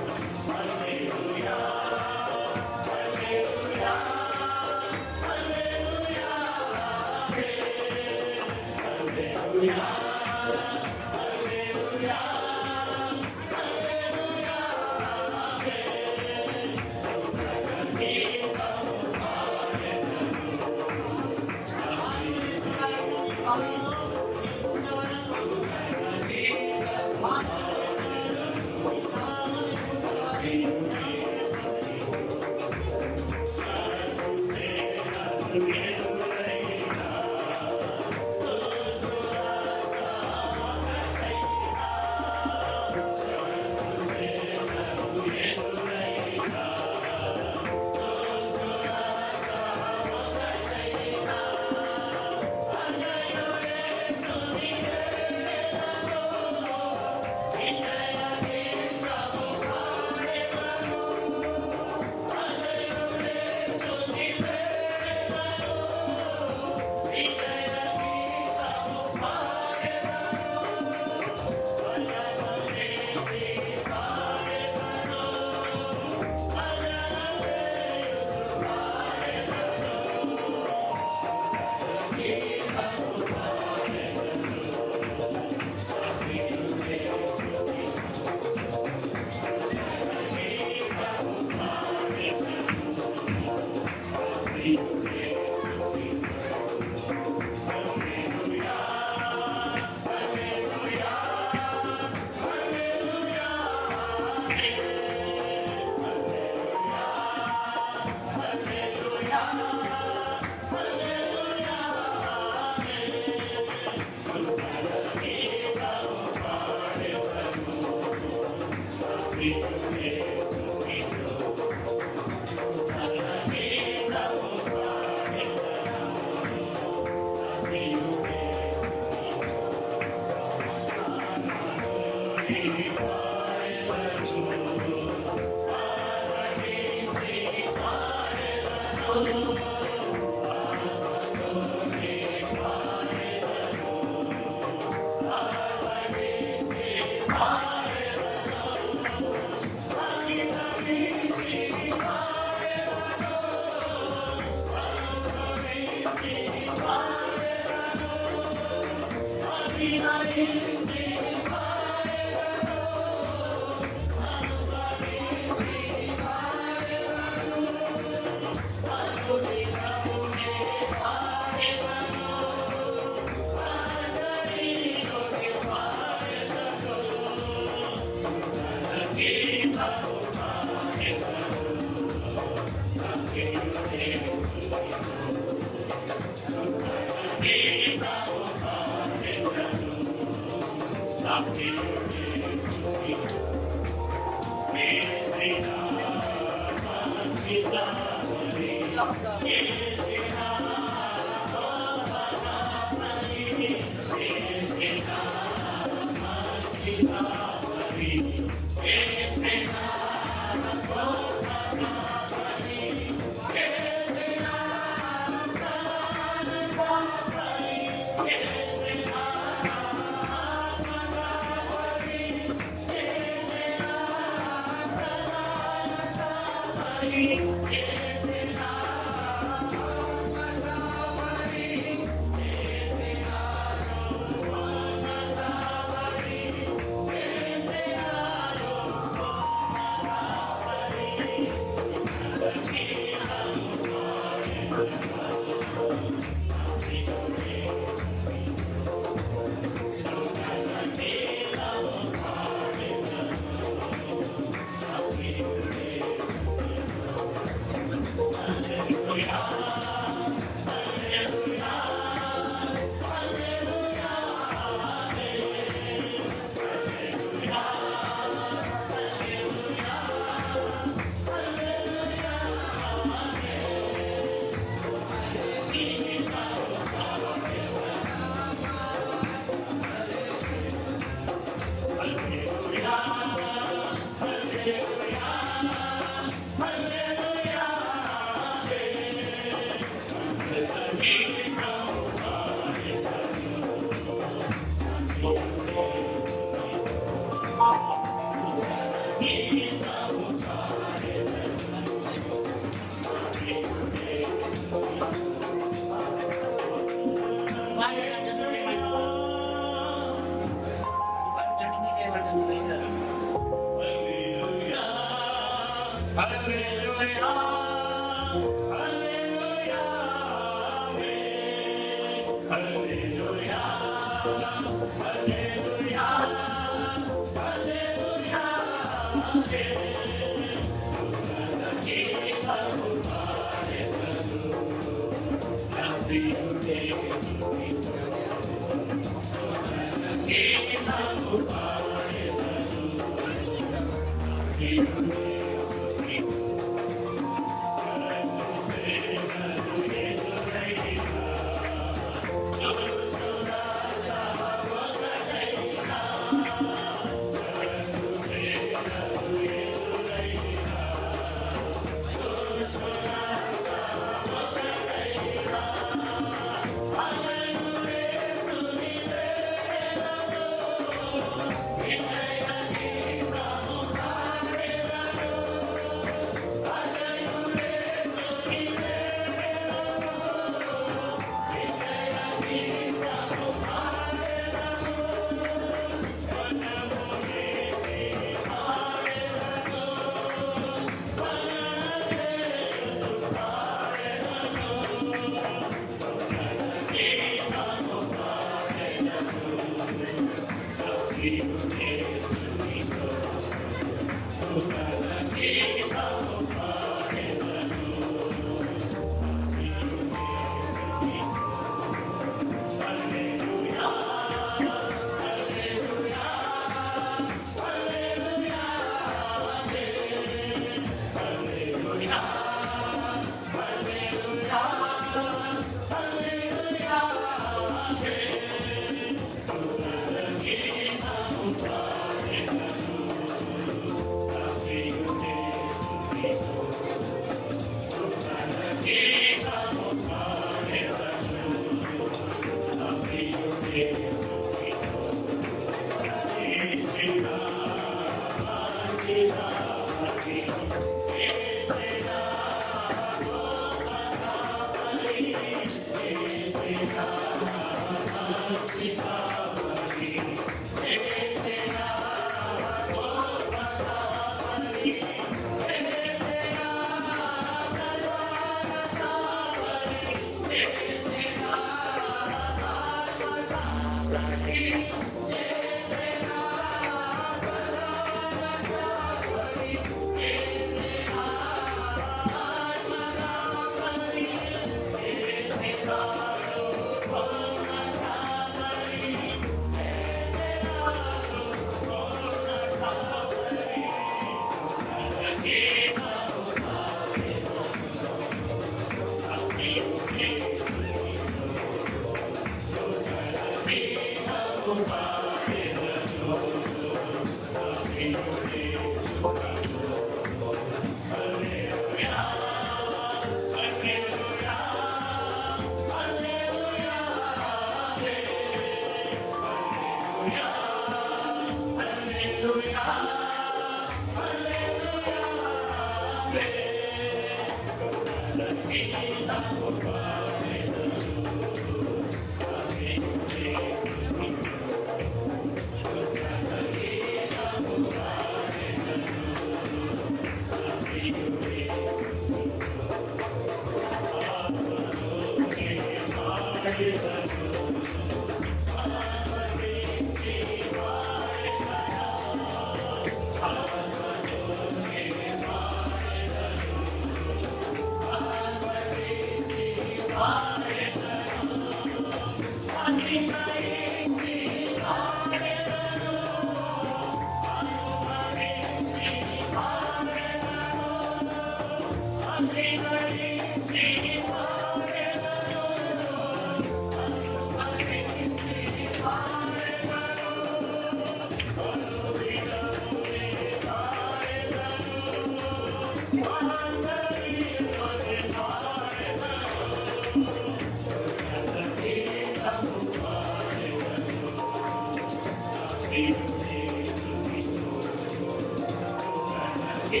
ఈ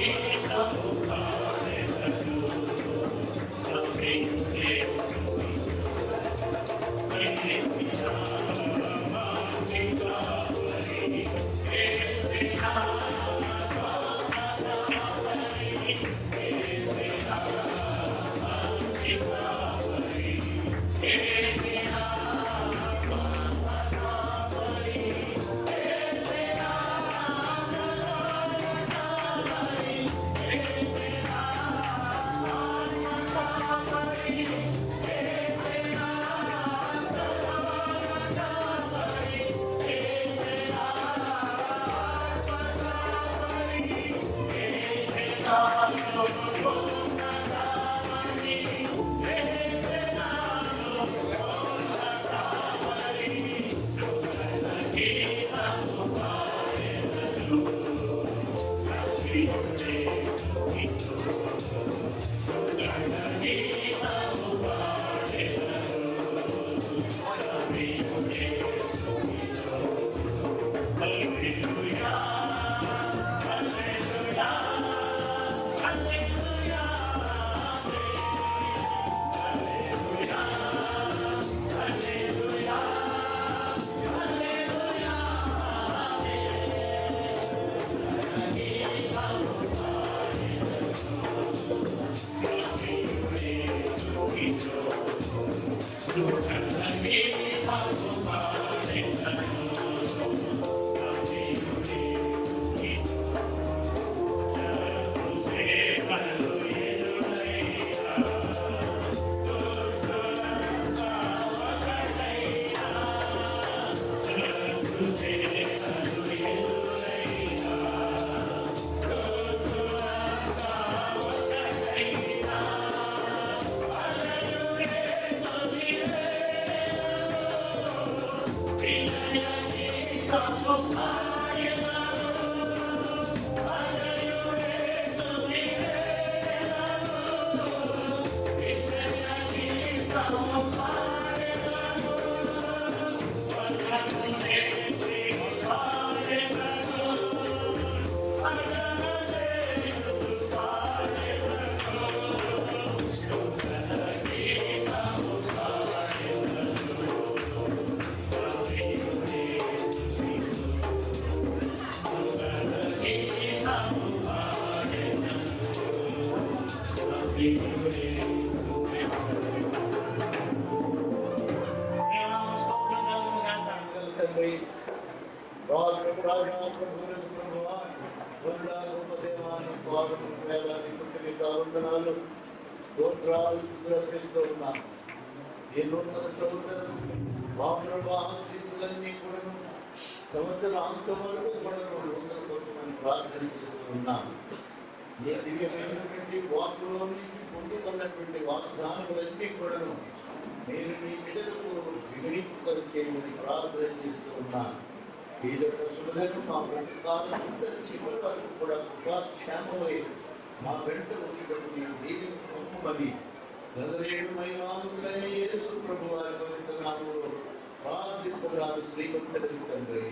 నూతన ఆశీస్సులన్నీ కూడా సంవత్సరాంతం వరకు కూడా నూతన కొరకు మనం ప్రార్థన చేస్తున్నాం. ఏ దివ్యమైనటువంటి వాక్కులో నుంచి పొందుకున్నటువంటి వాగ్దానములన్నీ కూడాను నేను మీ బిడ్డలకు వినియోగపరిచేయమని ప్రార్థన చేస్తూ ఉన్నాను. ఈ యొక్క సులభను మా బ్రతకాలం చివరి వరకు కూడా కృపాక్షేమమై మా వెంట వచ్చేటప్పుడు నేను దీవించుకోమని నజరేయుడైన యేసు ప్రభు వారి పవిత్ర నామములో ప్రార్థిస్తున్నాను. శ్రీమంతుడి తండ్రి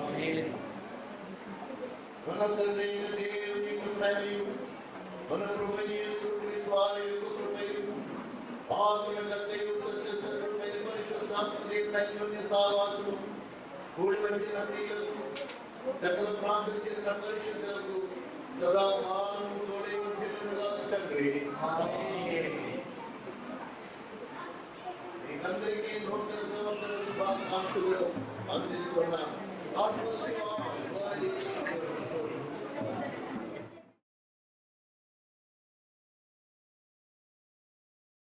ఆమేన్. మన తండ్రి అయిన దేవుని కృపయు మన ప్రభువైన యేసు క్రీస్తు వారి యొక్క కృపయు పాదుల గద్దయు సత్యస్వరూపై పరిశుద్ధాత్మ దేవుని అన్యోన్య సహవాసము కూడి వచ్చిన ప్రియులకు సకల ప్రార్థన చేసిన పరిశుద్ధులకు సదాకాలము తోడై ఉండునుగా తండ్రి ఆమేన్. మీకందరికీ నూతన సంవత్సర శుభాకాంక్షలు అందిస్తున్నాను.